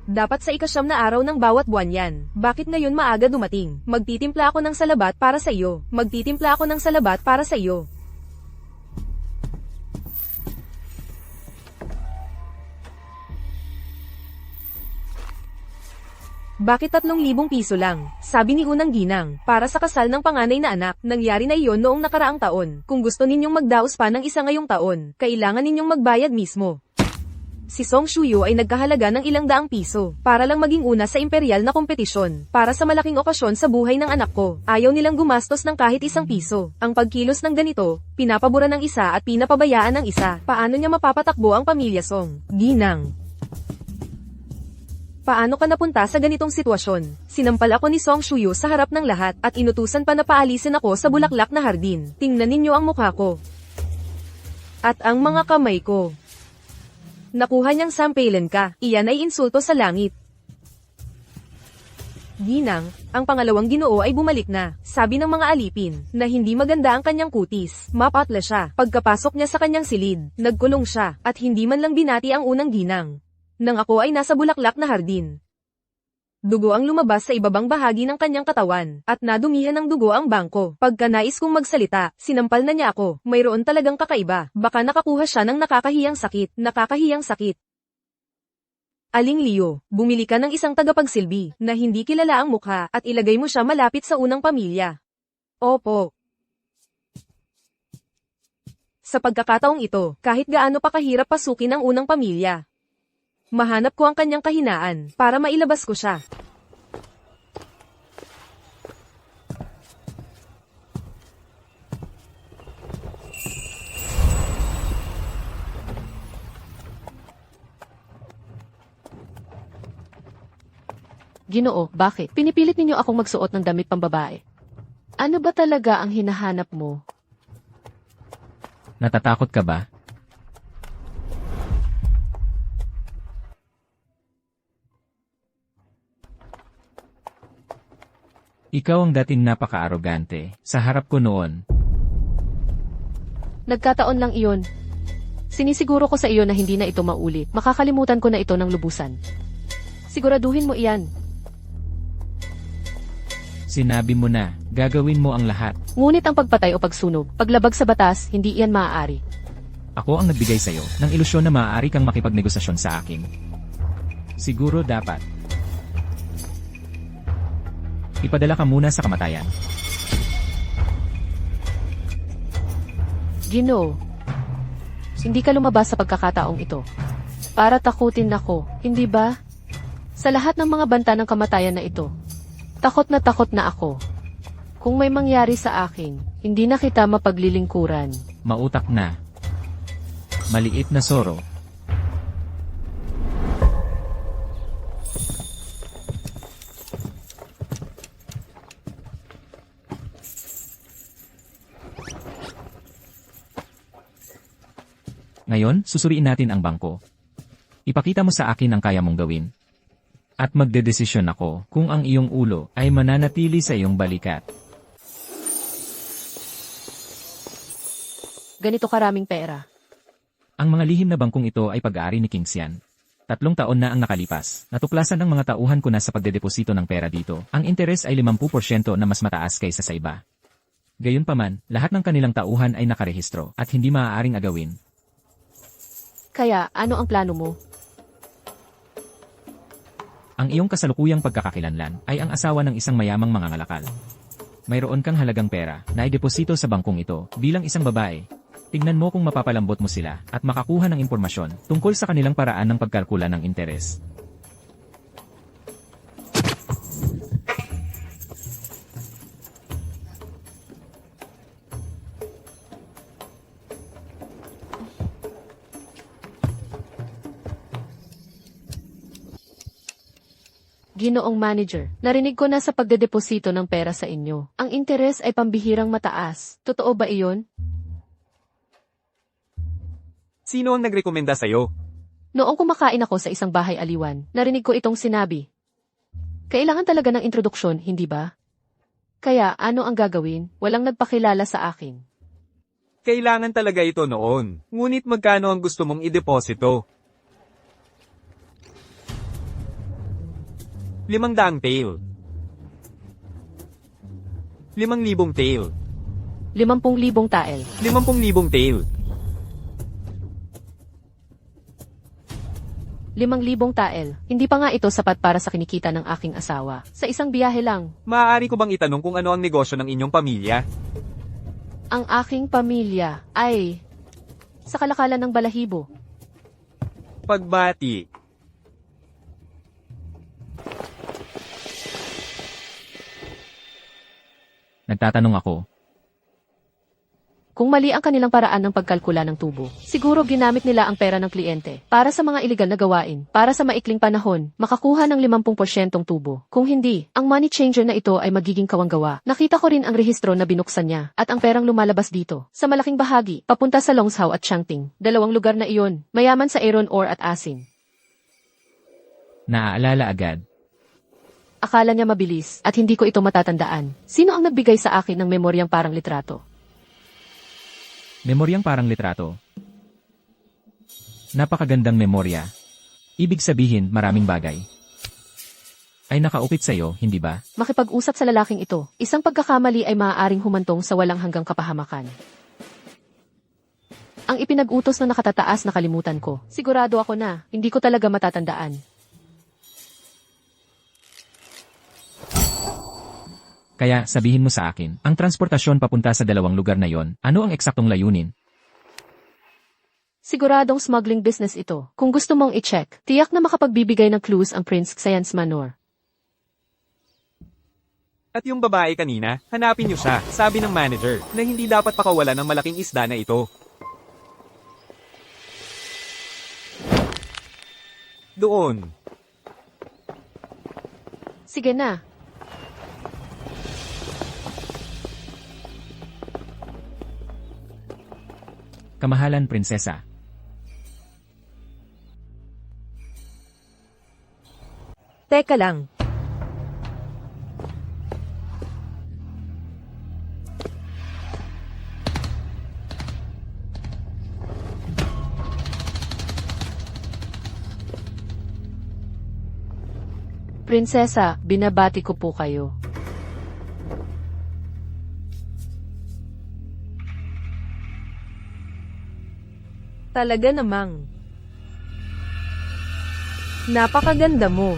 Dapat sa ikasyam na araw ng bawat buwan yan. Bakit ngayon maaga dumating? Magtitimpla ako ng salabat para sa iyo. Magtitimpla ako ng salabat para sa iyo. Bakit 3,000 piso lang? Sabi ni Unang Ginang, para sa kasal ng panganay na anak. Nangyari na iyon noong nakaraang taon. Kung gusto ninyong magdaos pa ng isa ngayong taon, kailangan ninyong magbayad mismo. Si Song Shuyu ay nagkahalaga ng ilang daang piso, para lang maging una sa imperial na kompetisyon, para sa malaking okasyon sa buhay ng anak ko. Ayaw nilang gumastos ng kahit isang piso. Ang pagkilos ng ganito, pinapabura ng isa at pinapabayaan ng isa. Paano niya mapapatakbo ang pamilya Song? Ginang. Paano ka napunta sa ganitong sitwasyon? Sinampal ako ni Song Shuyu sa harap ng lahat, at inutusan pa na paalisin ako sa bulaklak na hardin. Tingnan ninyo ang mukha ko. At ang mga kamay ko. Nakuha niyang sampailan ka, iyan ay insulto sa langit. Ginang, ang pangalawang Ginoo ay bumalik na, sabi ng mga alipin, na hindi maganda ang kanyang kutis. Mapatla siya, pagkapasok niya sa kanyang silid, nagkulong siya, at hindi man lang binati ang unang Ginang. Nang ako ay nasa bulaklak na hardin. Dugo ang lumabas sa ibabang bahagi ng kanyang katawan, at nadumihan ng dugo ang bangko. Pagka nais kong magsalita, sinampal na niya ako. Mayroon talagang kakaiba. Baka nakakuha siya ng nakakahiyang sakit. Nakakahiyang sakit. Aling Leo, bumili ka ng isang tagapagsilbi, na hindi kilala ang mukha, at ilagay mo siya malapit sa unang pamilya. Opo. Sa pagkakataong ito, kahit gaano pa kahirap pasukin ang unang pamilya, mahanap ko ang kanyang kahinaan, para mailabas ko siya. Ginoo, bakit? Pinipilit ninyo akong magsuot ng damit pambabae. Ano ba talaga ang hinahanap mo? Natatakot ka ba? Ikaw ang dating napaka-arogante. Sa harap ko noon, Nagkataon lang iyon. Sinisiguro ko sa iyo na hindi na ito maulit. Makakalimutan ko na ito ng lubusan. Siguraduhin mo iyan. sinabi mo na, gagawin mo ang lahat. Ngunit ang pagpatay o pagsunog, paglabag sa batas, hindi iyan maaari. Ako ang nagbigay sa'yo ng ilusyon na maaari kang makipagnegosasyon sa akin. Siguro dapat. Ipadala ka muna sa kamatayan. Ginoo, hindi ka lumabas sa pagkakataong ito. Para takutin ako, hindi ba? Sa lahat ng mga banta ng kamatayan na ito, takot na ako. Kung may mangyari sa akin, hindi na kita mapaglilingkuran. Mautak na. Maliit na Soro. Ngayon, susuriin natin ang bangko. Ipakita mo sa akin ang kaya mong gawin. At magdedesisyon ako kung ang iyong ulo ay mananatili sa iyong balikat. Ganito karaming pera. Ang mga lihim na bangkong ito ay pag-aari ni King Xian. 3 taon na ang nakalipas. Natuklasan ng mga tauhan ko na sa pagdedeposito ng pera dito, ang interes ay 50% na mas mataas kaysa sa iba. Gayunpaman, lahat ng kanilang tauhan ay nakarehistro at hindi maaaring agawin. Kaya, ano ang plano mo? Ang iyong kasalukuyang pagkakakilanlan ay ang asawa ng isang mayamang mangangalakal. Mayroon kang halagang pera na ideposito sa bangkong ito bilang isang babae. Tignan mo kung mapapalambot mo sila at makakuha ng impormasyon tungkol sa kanilang paraan ng pagkalkula ng interes. Ginoong manager, narinig ko na sa pagdedeposito ng pera sa inyo. Ang interes ay pambihirang mataas. Totoo ba iyon? Sino ang nagrekomenda sa'yo? Noong kumakain ako sa isang bahay aliwan, narinig ko itong sinabi. Kailangan talaga ng introduksyon, hindi ba? Kaya ano ang gagawin? Walang nagpakilala sa akin. Kailangan talaga ito noon. Ngunit magkano ang gusto mong ideposito? 500 tail. 5,000 tail. 50,000 tael. 50,000 tail. 5,000 tael. Hindi pa nga ito sapat para sa kinikita ng aking asawa. Sa isang biyahe lang. Maaari ko bang itanong kung ano ang negosyo ng inyong pamilya? Ang aking pamilya ay sa kalakalan ng balahibo. Pagbati. Nagtatanong ako, Kung mali ang kanilang paraan ng pagkalkula ng tubo, siguro ginamit nila ang pera ng kliyente para sa mga iligal na gawain, para sa maikling panahon, makakuha ng 50% tubo. Kung hindi, ang money changer na ito ay magiging kawanggawa. Nakita ko rin ang rehistro na binuksan niya, at ang perang lumalabas dito, sa malaking bahagi, papunta sa Longshao at Changting. 2 lugar na iyon, mayaman sa iron ore at asin. naaalala agad. Akala niya mabilis, at hindi ko ito matatandaan. Sino ang nagbigay sa akin ng memoryang parang litrato? Memoryang parang litrato. Napakagandang memorya. Ibig sabihin, maraming bagay. Ay nakaukit sa'yo, hindi ba? Makipag-usap sa lalaking ito, isang pagkakamali ay maaaring humantong sa walang hanggang kapahamakan. Ang ipinag-utos na nakatataas na kalimutan ko. Sigurado ako na, hindi ko talaga matatandaan. Kaya sabihin mo sa akin, ang transportasyon papunta sa 2 lugar na yon, ano ang eksaktong layunin? Siguradong smuggling business ito. Kung gusto mong i-check, tiyak na makapagbibigay ng clues ang Prince Xian's Manor. At yung babae kanina, hanapin niyo siya, sabi ng manager, na hindi dapat pakawalan ng malaking isda na ito. Doon. Sige na. Kamahalan, prinsesa. Teka lang. Prinsesa, binabati ko po kayo. Talaga namang. Napakaganda mo.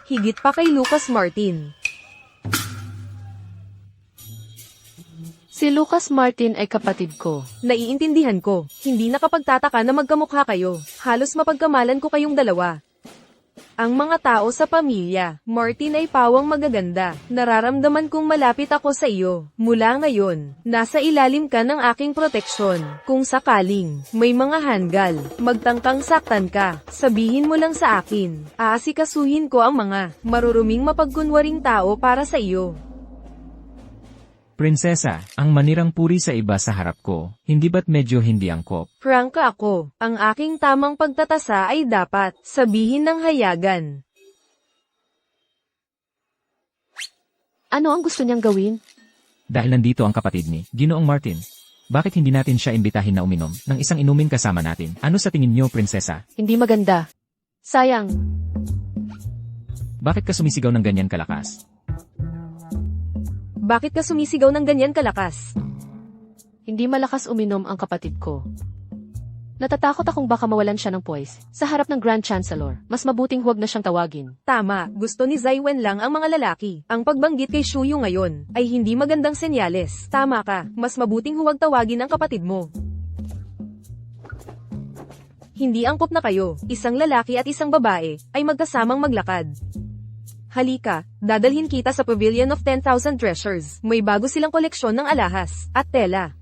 Higit pa kay Lucas Martin. Si Lucas Martin ay kapatid ko. Naiintindihan ko, hindi nakapagtataka na magkamukha kayo. Halos mapagkamalan ko kayong dalawa. Ang mga tao sa pamilya, Martin ay pawang magaganda. Nararamdaman kong malapit ako sa iyo. Mula ngayon, nasa ilalim ka ng aking proteksyon. Kung sakaling, may mga hanggal, magtangkang saktan ka, sabihin mo lang sa akin. Aasikasuhin ko ang mga maruruming mapagkunwaring tao para sa iyo. Prinsesa, ang manirang puri sa iba sa harap ko, hindi ba't medyo hindi angkop? Prangka ako, ang aking tamang pagtatasa ay dapat sabihin ng hayagan. Ano ang gusto niyang gawin? Dahil nandito ang kapatid ni Ginoong Martin. Bakit hindi natin siya imbitahin na uminom ng isang inumin kasama natin? Ano sa tingin niyo, prinsesa? Hindi maganda. Sayang. Bakit ka sumisigaw ng ganyan kalakas? Bakit ka sumisigaw ng ganyan kalakas? Hindi malakas uminom ang kapatid ko. Natatakot akong baka mawalan siya ng poise. Sa harap ng Grand Chancellor, mas mabuting huwag na siyang tawagin. Tama, gusto ni Zaiwen lang ang mga lalaki. Ang pagbanggit kay Shuyu ngayon, ay hindi magandang senyales. Tama ka, mas mabuting huwag tawagin ang kapatid mo. Hindi angkop na kayo, isang lalaki at isang babae, ay magkasamang maglakad. Halika, dadalhin kita sa Pavilion of 10,000 Treasures. May bago silang koleksyon ng alahas at tela.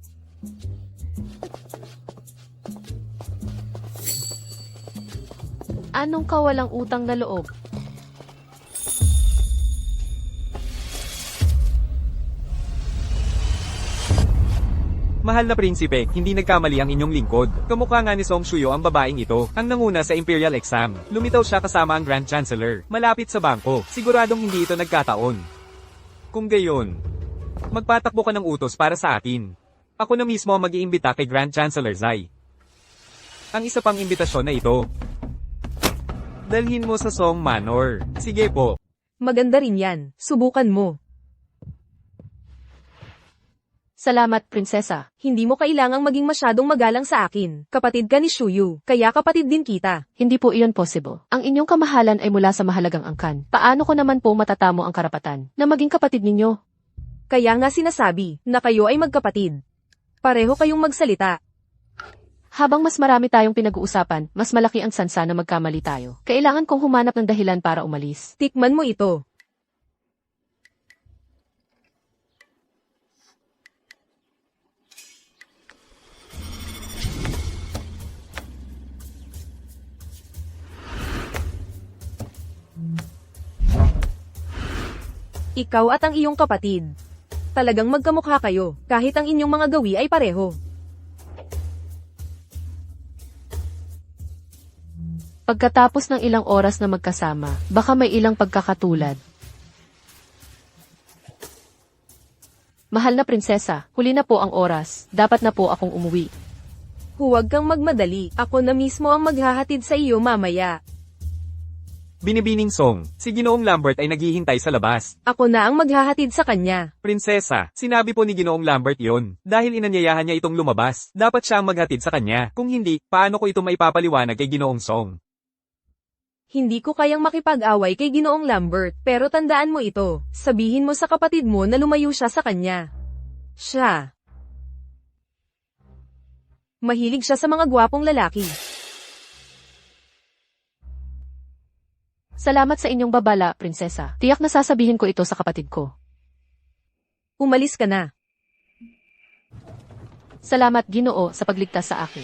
Anong kawalang utang na loob? Mahal na prinsipe, hindi nagkamali ang inyong lingkod. Kamukha nga ni Song Shuyo ang babaeng ito, ang nanguna sa Imperial Exam. Lumitaw siya kasama ang Grand Chancellor, malapit sa bangko. Siguradong hindi ito nagkataon. Kung gayon, magpatakbo ka ng utos para sa atin. Ako na mismo ang mag-iimbita kay Grand Chancellor Zai. Ang isa pang imbitasyon na ito, dalhin mo sa Song Manor. Sige po. Maganda rin yan, subukan mo. Salamat, prinsesa. Hindi mo kailangang maging masyadong magalang sa akin. Kapatid ka ni Shuyu, kaya kapatid din kita. Hindi po iyon possible. Ang inyong kamahalan ay mula sa mahalagang angkan. Paano ko naman po matatamo ang karapatan na maging kapatid ninyo? Kaya nga sinasabi, na kayo ay magkapatid. Pareho kayong magsalita. Habang mas marami tayong pinag-uusapan, mas malaki ang sansa na magkamali tayo. Kailangan kong humanap ng dahilan para umalis. Tikman mo ito. Ikaw at ang iyong kapatid. Talagang magkamukha kayo, kahit ang inyong mga gawi ay pareho. Pagkatapos ng ilang oras na magkasama, baka may ilang pagkakatulad. Mahal na prinsesa, huli na po ang oras. Dapat na po akong umuwi. Huwag kang magmadali, ako na mismo ang maghahatid sa iyo mamaya. Binibining Song, si Ginoong Lambert ay naghihintay sa labas. Ako na ang maghahatid sa kanya. Prinsesa, sinabi po ni Ginoong Lambert yon. Dahil inanyayahan niya itong lumabas, dapat siya ang maghatid sa kanya. Kung hindi, paano ko ito maipapaliwanag kay Ginoong Song? Hindi ko kayang makipag-away kay Ginoong Lambert, pero tandaan mo ito. Sabihin mo sa kapatid mo na lumayo siya sa kanya. Siya. Mahilig siya sa mga gwapong lalaki. Salamat sa inyong babala, prinsesa. Tiyak na sasabihin ko ito sa kapatid ko. Umalis ka na. Salamat, Ginoo, sa pagligtas sa akin.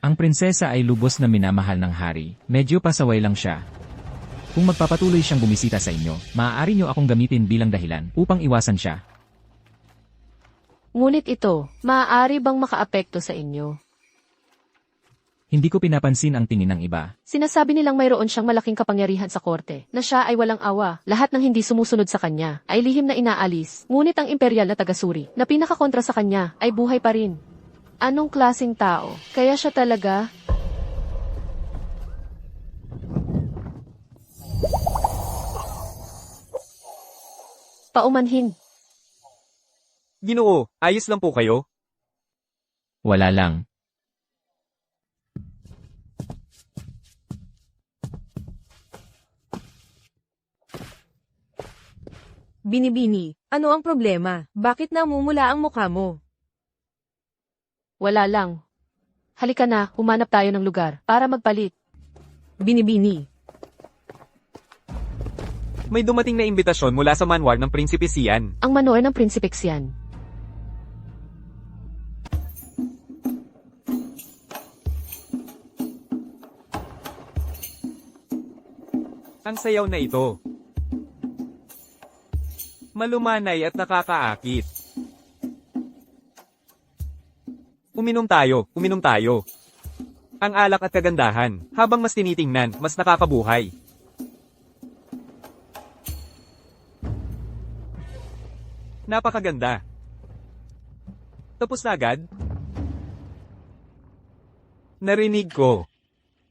Ang prinsesa ay lubos na minamahal ng hari. Medyo pasaway lang siya. Kung magpapatuloy siyang bumisita sa inyo, maaari niyo akong gamitin bilang dahilan upang iwasan siya. Ngunit ito, maaari bang makaapekto sa inyo? Hindi ko pinapansin ang tingin ng iba. Sinasabi nilang mayroon siyang malaking kapangyarihan sa korte, na siya ay walang awa. Lahat ng hindi sumusunod sa kanya ay lihim na inaalis. Ngunit ang imperial na tagasuri, na pinakakontra sa kanya, ay buhay pa rin. Anong klaseng tao? Kaya siya talaga? Paumanhin. Ginoo, ayos lang po kayo? Wala lang. Binibini, ano ang problema? Bakit namumula ang mukha mo? Wala lang. Halika na, humanap tayo ng lugar para magpalit. Binibini, May dumating na imbitasyon mula sa manwar ng Prinsipe Sian. Ang manor ng Prinsipe Xian. Ang sayaw na ito. Malumanay at nakakaakit. Uminom tayo. Ang alak at kagandahan, habang mas tinitingnan, mas nakakabuhay. Napakaganda. Tapos na agad? Narinig ko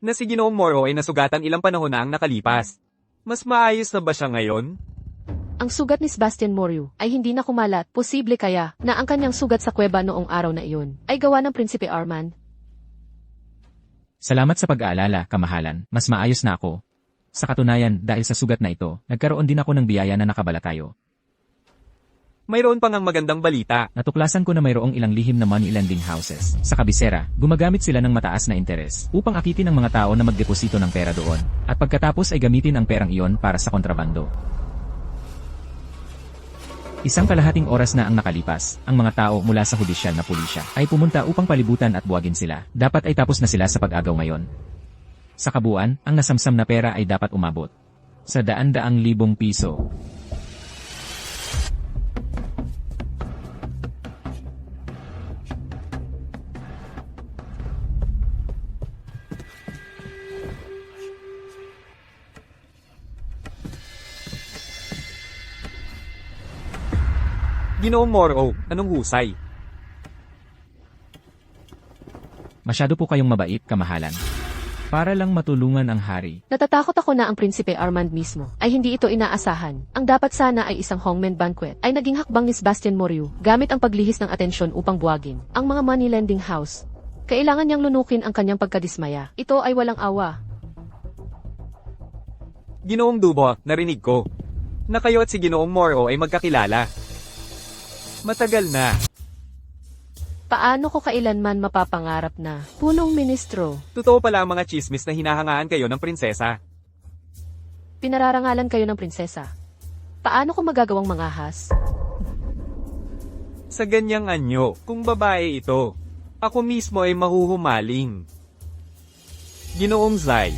na si Ginoong Moro ay nasugatan ilang panahon na ang nakalipas. Mas maayos na ba siya ngayon? Ang sugat ni Sebastian Moriu ay hindi na kumalat. Posible kaya na ang kanyang sugat sa kuweba noong araw na iyon ay gawa ng Prinsipe Armand? Salamat sa pag-aalala, kamahalan. Mas maayos na ako. Sa katunayan, dahil sa sugat na ito, nagkaroon din ako ng biyaya na nakabala tayo. Mayroon pang ang magandang balita. Natuklasan ko na mayroong ilang lihim na money lending houses. Sa kabisera, gumagamit sila ng mataas na interes upang akitin ang mga tao na magdeposito ng pera doon. At pagkatapos ay gamitin ang perang iyon para sa kontrabando. Isang kalahating oras na ang nakalipas, ang mga tao mula sa hudisyal na pulisya ay pumunta upang palibutan at buwagin sila. Dapat ay tapos na sila sa pag-agaw ngayon. Sa kabuuan, ang nasamsam na pera ay dapat umabot sa daan-daang libong piso. Ginoong Moro, anong husay? Masyado po kayong mabait, kamahalan. Para lang matulungan ang hari. Natatakot ako na ang Prinsipe Armand mismo ay hindi ito inaasahan. Ang dapat sana ay isang hongmen banquet ay naging hakbang ni Sebastian Moriu gamit ang paglihis ng atensyon upang buwagin ang mga money lending house. Kailangan niyang lunukin ang kanyang pagkadismaya. Ito ay walang awa. Ginoong Dubo, narinig ko na kayo at si Ginoong Moro ay magkakilala. Matagal na. Paano ko kailanman mapapangarap na punong ministro? Totoo pala ang mga chismis na hinahangaan kayo ng prinsesa. Pinararangalan kayo ng prinsesa. Paano ko magagawang mangahas? Sa ganyang anyo, kung babae ito, ako mismo ay mahuhumaling. Ginoong Zai.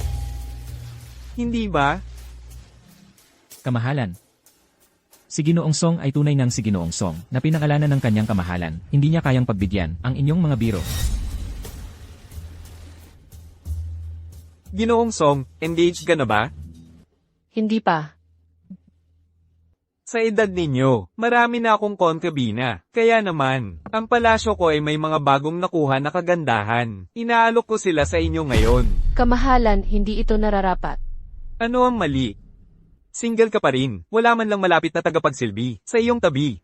Hindi ba? Kamahalan. Si Ginoong Song ay tunay ng si Ginoong Song na pinangalanan ng kanyang kamahalan. Hindi niya kayang pagbigyan ang inyong mga biro. Ginoong Song, engaged ka na ba? Hindi pa. Sa edad ninyo, marami na akong konkabina. Kaya naman, ang palasyo ko ay may mga bagong nakuha na kagandahan. Inaalok ko sila sa inyo ngayon. Kamahalan, hindi ito nararapat. Ano ang mali? Single ka pa rin, wala man lang malapit na tagapagsilbi sa iyong tabi.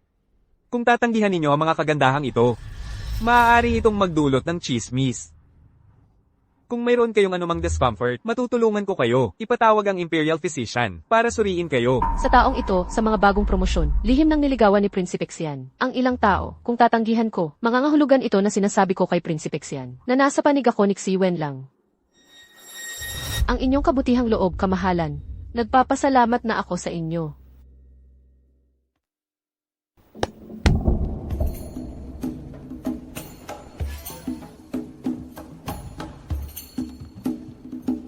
Kung tatanggihan ninyo ang mga kagandahang ito, maaari itong magdulot ng chismis. Kung mayroon kayong anumang discomfort, matutulungan ko kayo. Ipatawag ang Imperial Physician para suriin kayo. Sa taong ito, sa mga bagong promosyon, lihim ng niligawan ni Prinsipe Xian. Ang ilang tao, kung tatanggihan ko, mangangahulugan ito na sinasabi ko kay Prinsipe Xian, na nasa panig ako ni Xiwen lang. Ang inyong kabutihang loob, kamahalan. Nagpapasalamat na ako sa inyo.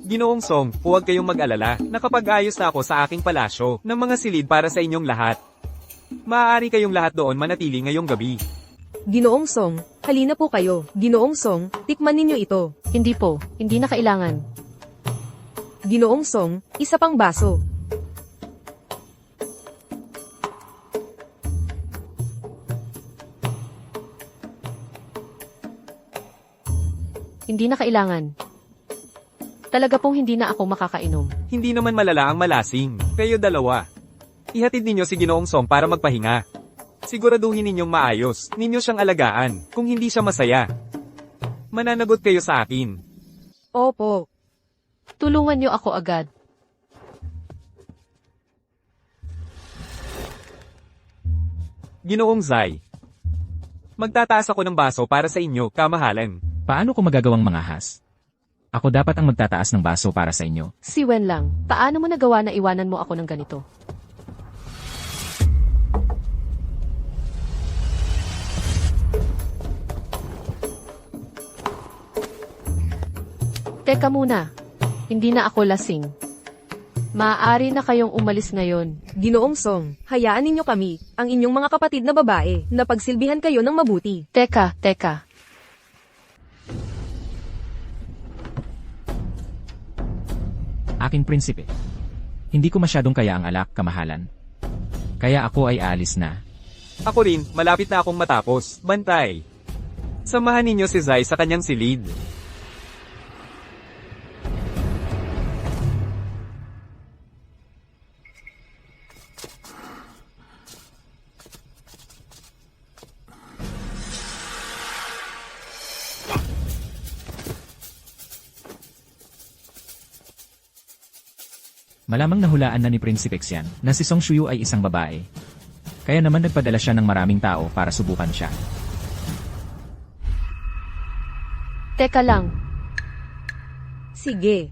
Ginoong Song, huwag kayong mag-alala, nakapag-ayos na ako sa aking palasyo ng mga silid para sa inyong lahat. Maaari kayong lahat doon manatili ngayong gabi. Ginoong Song, halina po kayo. Ginoong Song, tikman ninyo ito. Hindi po, hindi na kailangan. Ginoong Song, isa pang baso. Hindi na kailangan. Talaga pong hindi na ako makakainom. Hindi naman malala ang malasing. Kayo dalawa. Ihatid ninyo si Ginoong Song para magpahinga. Siguraduhin ninyong maayos, ninyo siyang alagaan, kung hindi siya masaya. Mananagot kayo sa akin. Opo. Tulungan niyo ako agad. Ginoong Zai. Magtataas ako ng baso para sa inyo, kamahalan. Paano ko magagawang mangahas? Ako dapat ang magtataas ng baso para sa inyo. Si Wen lang, paano mo nagawa na iwanan mo ako ng ganito? Teka muna, hindi na ako lasing. Maaari na kayong umalis ngayon. Ginoong Song, hayaan ninyo kami, ang inyong mga kapatid na babae, na pagsilbihan kayo ng mabuti. Teka. Aking prinsipe. Hindi ko masyadong kaya ang alak, kamahalan. Kaya ako ay aalis na. Ako rin, malapit na akong matapos. Bantay. Samahan ninyo si Zai sa kanyang silid. Malamang nahulaan na ni Prinsipe Xian na si Song Shuyu ay isang babae. Kaya naman nagpadala siya ng maraming tao para subukan siya. Teka lang, Sige.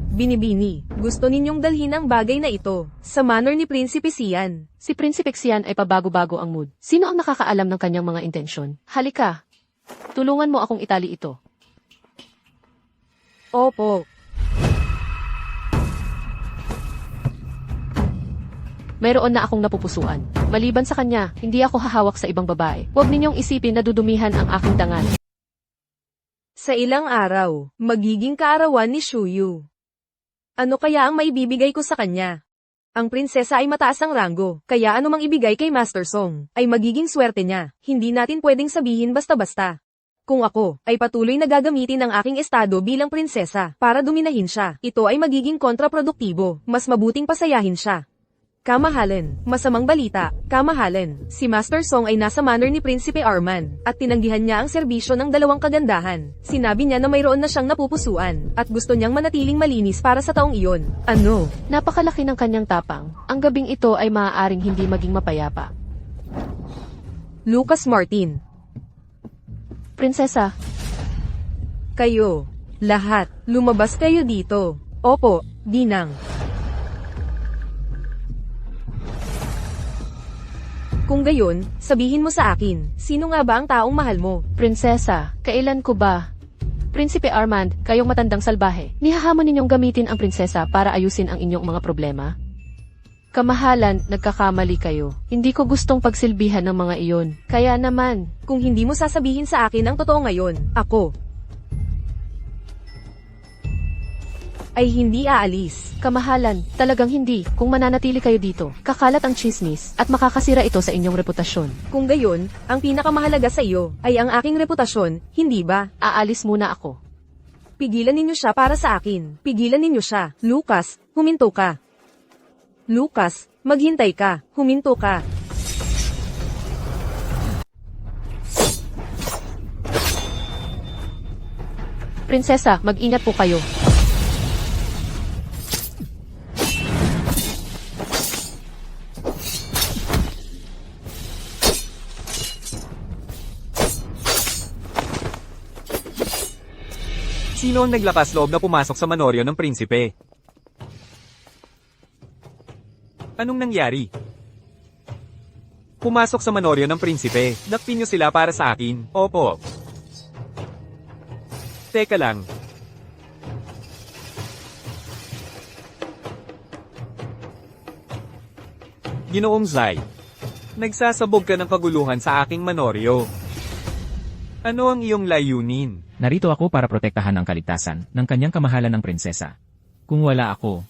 Binibini, gusto ninyong dalhin ang bagay na ito, sa manor ni Prinsipe Xian. si Prinsipe Xian ay pabago-bago ang mood. Sino ang nakakaalam ng kanyang mga intensyon? Halika, tulungan mo akong itali ito. Opo. Mayroon na akong napupusuan. Maliban sa kanya, hindi ako hahawak sa ibang babae. Huwag ninyong isipin na dudumihan ang aking dangal. Sa ilang araw, magiging kaarawan ni Shuyu. Ano kaya ang maibibigay ko sa kanya? Ang prinsesa ay mataas ang ranggo, kaya anumang ibigay kay Master Song, ay magiging swerte niya. Hindi natin pwedeng sabihin basta-basta. Kung ako, ay patuloy na gagamitin ang aking estado bilang prinsesa, para duminahin siya, ito ay magiging kontraproduktibo, mas mabuting pasayahin siya. Kamahalan, masamang balita, kamahalan, si Master Song ay nasa manor ni Prinsipe Arman, at tinanggihan niya ang serbisyo ng dalawang kagandahan. Sinabi niya na mayroon na siyang napupusuan, at gusto niyang manatiling malinis para sa taong iyon. Ano? Napakalaki ng kanyang tapang. Ang gabing ito ay maaaring hindi maging mapayapa. Lucas Martin. Prinsesa, Kayo, lahat, lumabas kayo dito. Opo, Dinang. Kung gayon, sabihin mo sa akin, sino nga ba ang taong mahal mo? Prinsesa, kailan ko ba? Prinsipe Armand, kayong matandang salbahe. Nihahamon ninyong gamitin ang prinsesa para ayusin ang inyong mga problema? Kamahalan, nagkakamali kayo. Hindi ko gustong pagsilbihan ng mga iyon. Kaya naman, Kung hindi mo sasabihin sa akin ang totoo ngayon, ako ay hindi aalis. kamahalan, talagang hindi. Kung mananatili kayo dito, kakalat ang chismis at makakasira ito sa inyong reputasyon. Kung gayon, ang pinakamahalaga sa iyo ay ang aking reputasyon, hindi ba? Aalis muna ako. Pigilan ninyo siya para sa akin. Pigilan ninyo siya. Lucas, huminto ka. Lucas, maghintay ka. Huminto ka. Prinsesa, mag-ingat po kayo. Sino ang naglakas loob na pumasok sa manoryo ng prinsipe? Anong nangyari? Pumasok sa manoryo ng prinsipe. Nakpin niyo sila para sa akin. Opo. Teka lang. Ginoong Zai. Nagsasabog ka ng kaguluhan sa aking Manoryo. Ano ang iyong layunin? Narito ako para protektahan ang kaligtasan ng kanyang kamahalan ng prinsesa. Kung wala ako,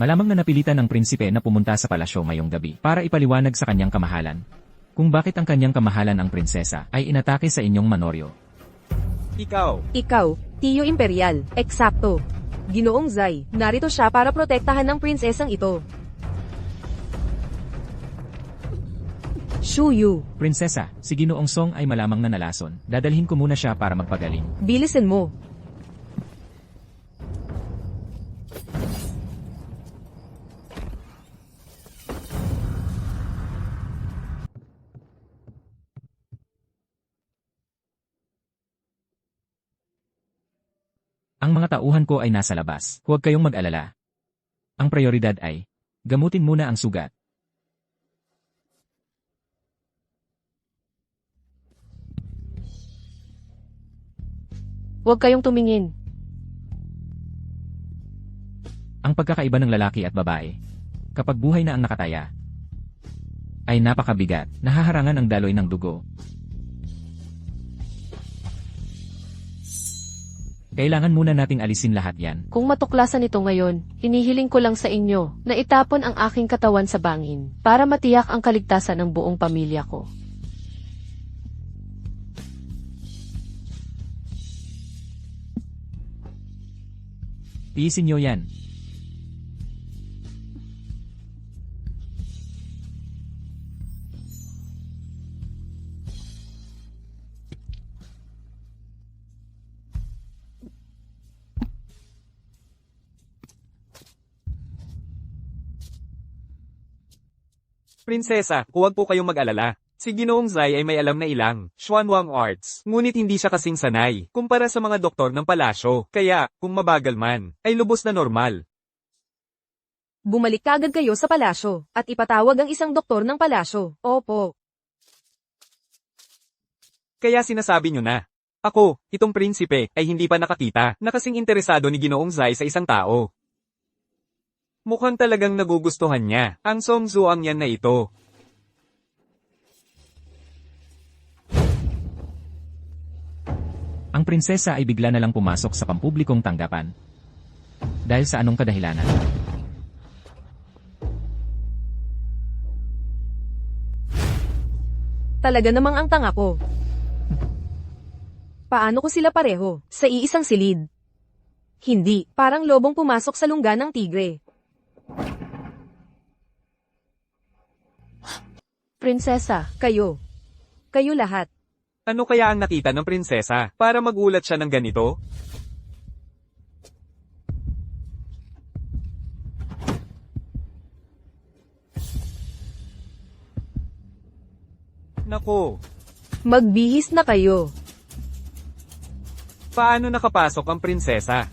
malamang na napilitan ng prinsipe na pumunta sa palasyo ngayong gabi para ipaliwanag sa kanyang kamahalan kung bakit ang kanyang kamahalan ang prinsesa ay inatake sa inyong Manoryo. Ikaw, Tiyo Imperial, eksakto. Ginoong Zai, narito siya para protektahan ng prinsesang ito. Shuyu, Prinsesa, si Ginoong Song ay malamang na nalason. Dadalhin ko muna siya para magpagaling. bilisan mo. Ang mga tauhan ko ay nasa labas. Huwag kayong mag-alala. Ang prioridad ay, gamutin muna ang sugat. Huwag kayong tumingin. Ang pagkakaiba ng lalaki at babae, kapag buhay na ang nakataya, ay napakabigat, nahaharangan ang daloy ng dugo. Kailangan muna nating alisin lahat yan. Kung matuklasan ito ngayon, hinihiling ko lang sa inyo na itapon ang aking katawan sa bangin para matiyak ang kaligtasan ng buong pamilya ko. Tiisin nyo yan. Prinsesa, huwag po kayong mag-alala. Si Ginoong Zai ay may alam na ilang Xuanwang arts, ngunit hindi siya kasing sanay kumpara sa mga doktor ng palasyo. Kaya, kung mabagal man, ay lubos na normal. Bumalik kagad kayo sa palasyo, at ipatawag ang isang doktor ng palasyo. Opo. Kaya sinasabi nyo na. Ako, itong prinsipe, ay hindi pa nakakita na kasing interesado ni Ginoong Zai sa isang tao. Mukhang talagang nagugustuhan niya ang Songzuang yan na ito. Ang prinsesa ay bigla na lang pumasok sa pampublikong tanggapan. Dahil sa anong kadahilanan? Talaga namang ang tanga ko. Paano ko sila pareho? Sa iisang silid. Hindi, parang lobong pumasok sa lungga ng tigre. Prinsesa, Kayo. Kayo lahat. Ano kaya ang nakita ng prinsesa para magulat siya ng ganito? Nako, Magbihis na kayo. paano nakapasok ang prinsesa?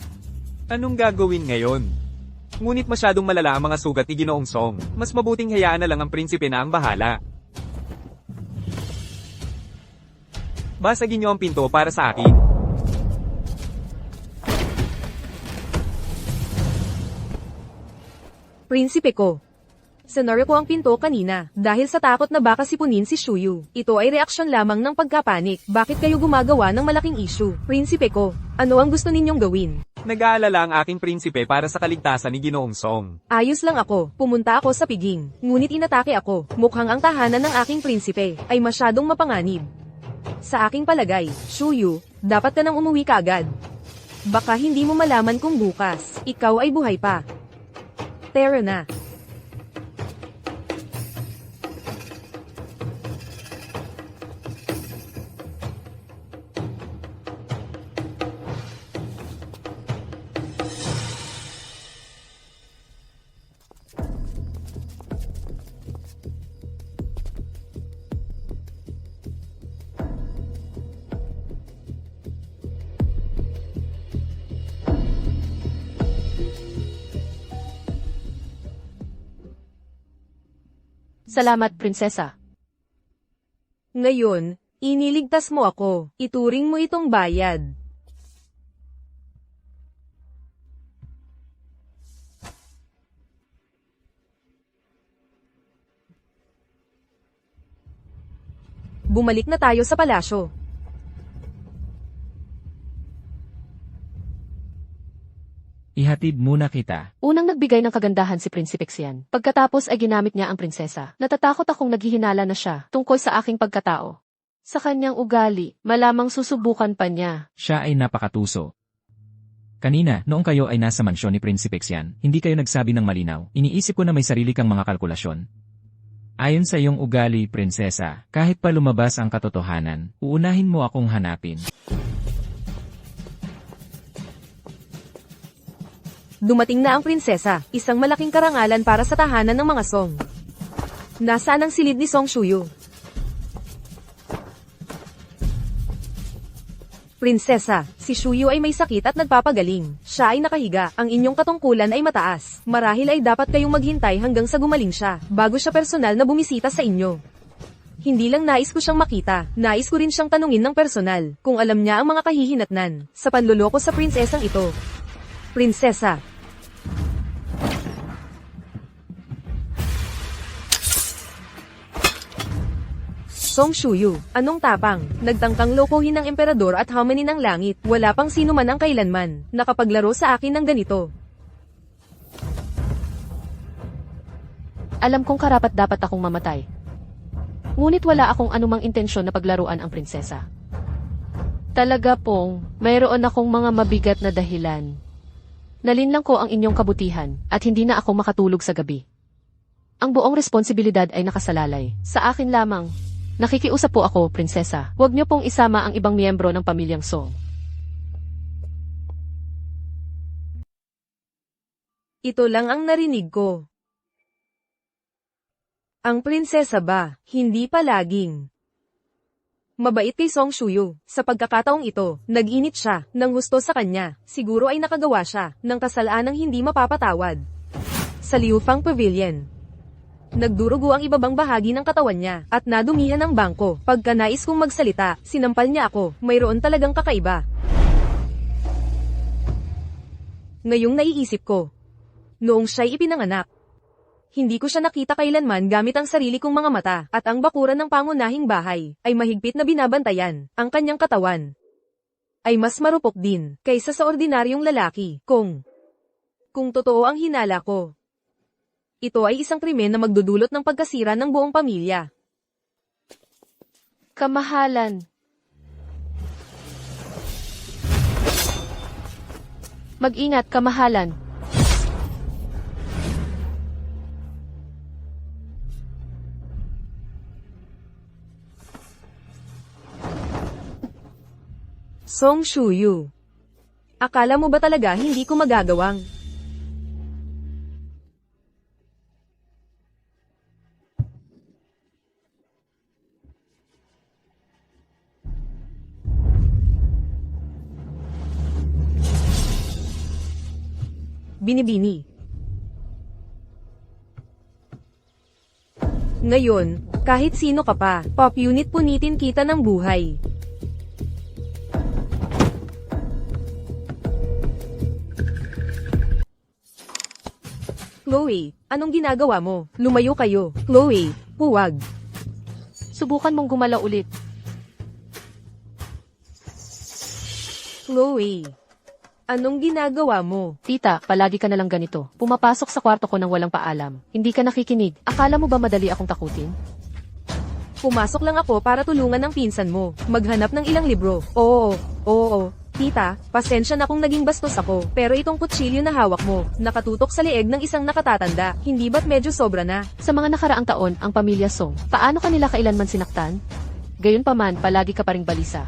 Anong gagawin ngayon? Ngunit masyadong malala ang mga sugat ni Ginoong Song. Mas mabuting hayaan na lang ang prinsipe na ang bahala. Basagin niyo ang pinto para sa akin. Prinsipe ko. Sinara ko ang pinto kanina, dahil sa takot na baka sipunin si Shuyu. Ito ay reaksyon lamang ng pagkapanik. Bakit kayo gumagawa ng malaking issue? Prinsipe ko, ano ang gusto ninyong gawin? Nag-aalala ang aking prinsipe para sa kaligtasan ni Ginoong Song. Ayos lang ako, pumunta ako sa piging. Ngunit inatake ako. Mukhang ang tahanan ng aking prinsipe ay masyadong mapanganib. Sa aking palagay, Shuyu, dapat ka nang umuwi kaagad. Baka hindi mo malaman kung bukas, ikaw ay buhay pa. Tara na. salamat prinsesa. Ngayon, iniligtas mo ako. Ituring mo itong bayad. Bumalik na tayo sa palasyo. Ihatid muna kita. Unang nagbigay ng kagandahan si Prinsipe Xian. Pagkatapos ay ginamit niya ang prinsesa. Natatakot akong naghihinala na siya tungkol sa aking pagkatao. Sa kanyang ugali, malamang susubukan pa niya. Siya ay napakatuso. Kanina, noong kayo ay nasa mansyon ni Prinsipe Xian, hindi kayo nagsabi ng malinaw. Iniisip ko na may sarili kang mga kalkulasyon. Ayon sa iyong ugali, prinsesa, kahit pa lumabas ang katotohanan, uunahin mo akong hanapin. Dumating na ang prinsesa, isang malaking karangalan para sa tahanan ng mga Song. Nasaan ang silid ni Song Shuyu? Prinsesa, si Shuyu ay may sakit at nagpapagaling. Siya ay nakahiga, ang inyong katungkulan ay mataas. Marahil ay dapat kayong maghintay hanggang sa gumaling siya, bago siya personal na bumisita sa inyo. Hindi lang nais ko siyang makita, nais ko rin siyang tanungin ng personal, kung alam niya ang mga kahihinatnan, sa panloloko sa prinsesang ito. Prinsesa. Song Shuyu, anong tapang? Nagtangkang lokohin ng emperador at hamanin ng langit. Wala pang sino man ang kailanman nakapaglaro sa akin ng ganito. Alam kong karapat-dapat akong mamatay. Ngunit wala akong anumang intensyon na paglaruan ang prinsesa. Talaga pong, mayroon akong mga mabigat na dahilan. Nalinlang ko ang inyong kabutihan, at hindi na ako makatulog sa gabi. Ang buong responsibilidad ay nakasalalay. Sa akin lamang. Nakikiusap po ako, prinsesa. Huwag niyo pong isama ang ibang miyembro ng pamilyang Song. Ito lang ang narinig ko. Ang prinsesa ba, hindi palaging mabait kay Song Shuyu. Sa pagkakataong ito, nag-init siya, ng husto sa kanya. Siguro ay nakagawa siya, ng kasalanang hindi mapapatawad. Sa Liufang Pavilion. Nagdurugo ang ibabang bahagi ng katawan niya, at nadumihan ang bangko. Pagka nais kong magsalita, sinampal niya ako. Mayroon talagang kakaiba. Ngayong naiisip ko. Noong siya'y ipinanganak. Hindi ko siya nakita kailanman gamit ang sarili kong mga mata, at ang bakuran ng pangunahing bahay, ay mahigpit na binabantayan. Ang kanyang katawan ay mas marupok din, kaysa sa ordinaryong lalaki, kung totoo ang hinala ko. Ito ay isang krimen na magdudulot ng pagkasira ng buong pamilya. Kamahalan. Mag-ingat, kamahalan. Song Shuyu. Akala mo ba talaga hindi ko magagawang? Binibini. Ngayon, kahit sino ka pa, pop unit punitin kita ng buhay. Chloe, anong ginagawa mo? Lumayo kayo. Chloe, huwag. Subukan mong gumalaw ulit. Chloe, anong ginagawa mo? Tita, palagi ka nalang ganito. Pumapasok sa kwarto ko nang walang paalam. Hindi ka nakikinig. Akala mo ba madali akong takutin? Pumasok lang ako para tulungan ng pinsan mo. Maghanap ng ilang libro. Oo. Tita, pasensya na kung naging bastos ako. Pero itong kutsilyo na hawak mo, nakatutok sa leeg ng isang nakatatanda. Hindi ba't medyo sobra na? Sa mga nakaraang taon, ang pamilya Song, paano kanila kailanman sinaktan? Gayunpaman, palagi ka pa ring balisa.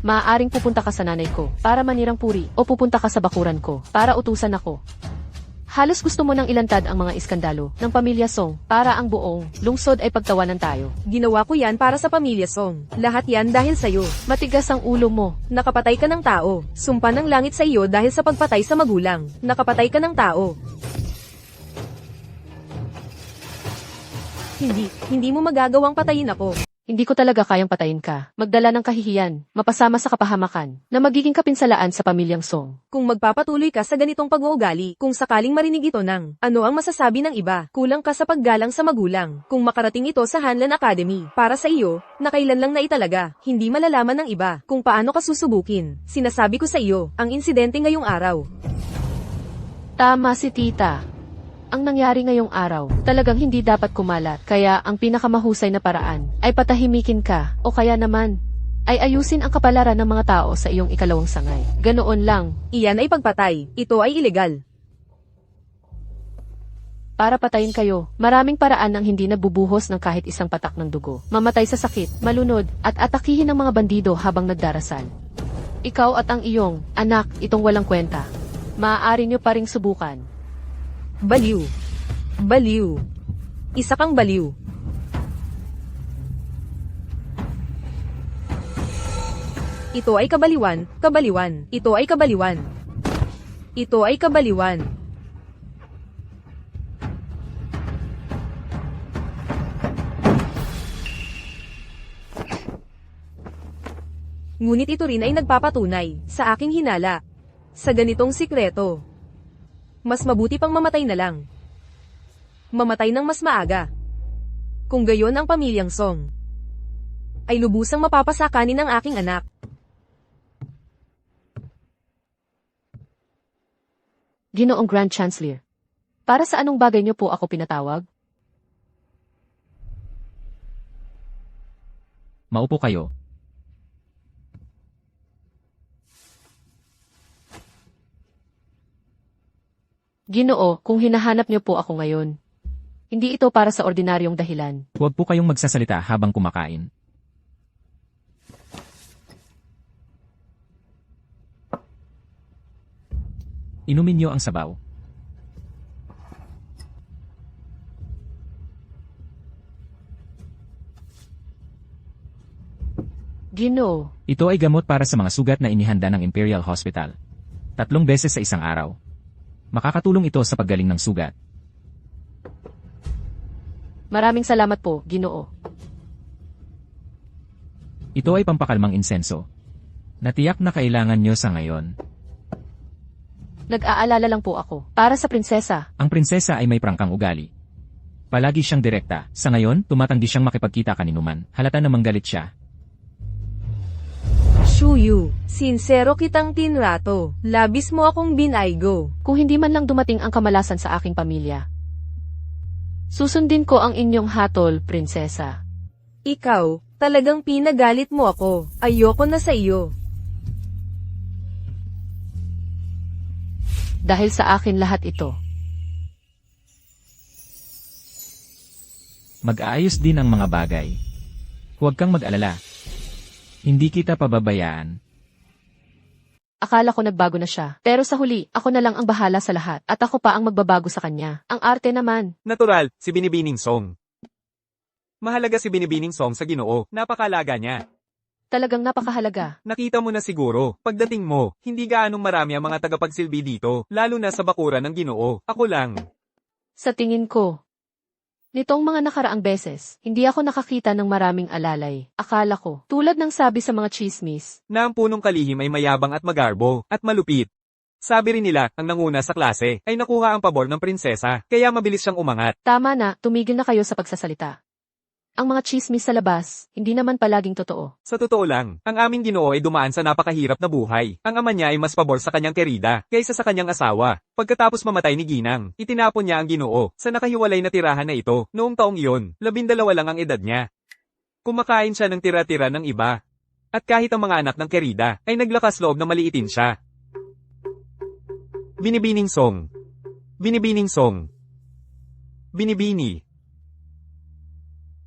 Maaaring pupunta ka sa nanay ko para manirang puri o pupunta ka sa bakuran ko para utusan ako. Halos gusto mo nang ilantad ang mga iskandalo ng pamilya Song para ang buong lungsod ay pagtawanan tayo. Ginawa ko yan para sa pamilya Song. Lahat yan dahil sa'yo. Matigas ang ulo mo. Nakapatay ka ng tao. Sumpa ng langit sa iyo dahil sa pagpatay sa magulang. Nakapatay ka ng tao. Hindi mo magagawang patayin ako. Hindi ko talaga kayang patayin ka, magdala ng kahihiyan, mapasama sa kapahamakan, na magiging kapinsalaan sa pamilyang Song. Kung magpapatuloy ka sa ganitong pag-uugali, kung sakaling marinig ito ng, ano ang masasabi ng iba, kulang ka sa paggalang sa magulang. Kung makarating ito sa Hanlan Academy, para sa iyo, na kailan lang na italaga, hindi malalaman ng iba, kung paano ka susubukin. Sinasabi ko sa iyo, ang insidente ngayong araw. Tama si tita. Ang nangyari ngayong araw, talagang hindi dapat kumalat, kaya ang pinakamahusay na paraan ay patahimikin ka, o kaya naman, ay ayusin ang kapalaran ng mga tao sa iyong ikalawang sangay. Ganoon lang, Iyan ay pagpatay. Ito ay ilegal. para patayin kayo, maraming paraan ang hindi nagbubuhos ng kahit isang patak ng dugo. Mamatay sa sakit, malunod, at atakihin ng mga bandido habang nagdarasal. Ikaw at ang iyong anak, itong walang kwenta. Maaari nyo pa ring subukan. Baliw. Baliw. Isa kang baliw. Ito ay kabaliwan, kabaliwan. Ito ay kabaliwan. Ito ay kabaliwan. Ngunit ito rin ay nagpapatunay sa aking hinala. Sa ganitong sikreto. Mas mabuti pang mamatay na lang. Mamatay ng mas maaga. Kung gayon ang pamilyang Song, ay lubusang mapapasakanin ng aking anak. Ginoong Grand Chancellor, para sa anong bagay niyo po ako pinatawag? Maupo kayo. Ginoo, kung hinahanap niyo po ako ngayon, hindi ito para sa ordinaryong dahilan. Huwag po kayong magsasalita habang kumakain. Inumin niyo ang sabaw. Ginoo, Ito ay gamot para sa mga sugat na inihanda ng Imperial Hospital. 3 beses sa isang araw. Makakatulong ito sa paggaling ng sugat. maraming salamat po, Ginoo. Ito ay pampakalmang insenso. Natiyak na kailangan nyo sa ngayon. Nag-aalala lang po ako, para sa prinsesa. Ang prinsesa ay may prangkang ugali. Palagi siyang direkta. Sa ngayon, tumatanggi siyang makipagkita kaninuman. Halata namang galit siya. Shuyu, sinsero kitang tinrato. Labis mo akong binaygo. Kung hindi man lang dumating ang kamalasan sa aking pamilya, susundin ko ang inyong hatol, prinsesa. Ikaw, talagang pinagalit mo ako. Ayoko na sa iyo. Dahil sa akin lahat ito. Mag-aayos din ang mga bagay. Huwag kang mag-alala. Hindi kita pababayaan. Akala ko nagbago na siya, pero sa huli, ako na lang ang bahala sa lahat, at ako pa ang magbabago sa kanya. Ang arte naman. Natural, si Binibining Song. Mahalaga si Binibining Song sa Ginoo, napakalaga niya. Talagang napakahalaga. Nakita mo na siguro, pagdating mo, hindi gaanong marami ang mga tagapagsilbi dito, lalo na sa bakuran ng Ginoo. Ako lang. Sa tingin ko, nitong mga nakaraang beses, hindi ako nakakita ng maraming alalay. Akala ko, tulad ng sabi sa mga chismis, Na ang punong kalihim ay mayabang at magarbo, at malupit. Sabi rin nila, ang nanguna sa klase, ay nakuha ang pabor ng prinsesa, kaya mabilis siyang umangat. tama na, tumigil na kayo sa pagsasalita. Ang mga chismis sa labas, hindi naman palaging totoo. Sa totoo lang, ang aming Ginoo ay dumaan sa napakahirap na buhay. Ang ama niya ay mas pabor sa kanyang kerida, kaysa sa kanyang asawa. Pagkatapos mamatay ni Ginang, itinapon niya ang Ginoo, sa nakahiwalay na tirahan na ito, noong taong iyon, 12 lang ang edad niya. Kumakain siya ng tira-tira ng iba. At kahit ang mga anak ng kerida, ay naglakas loob na maliitin siya. Binibining Song. Binibining Song. Binibini.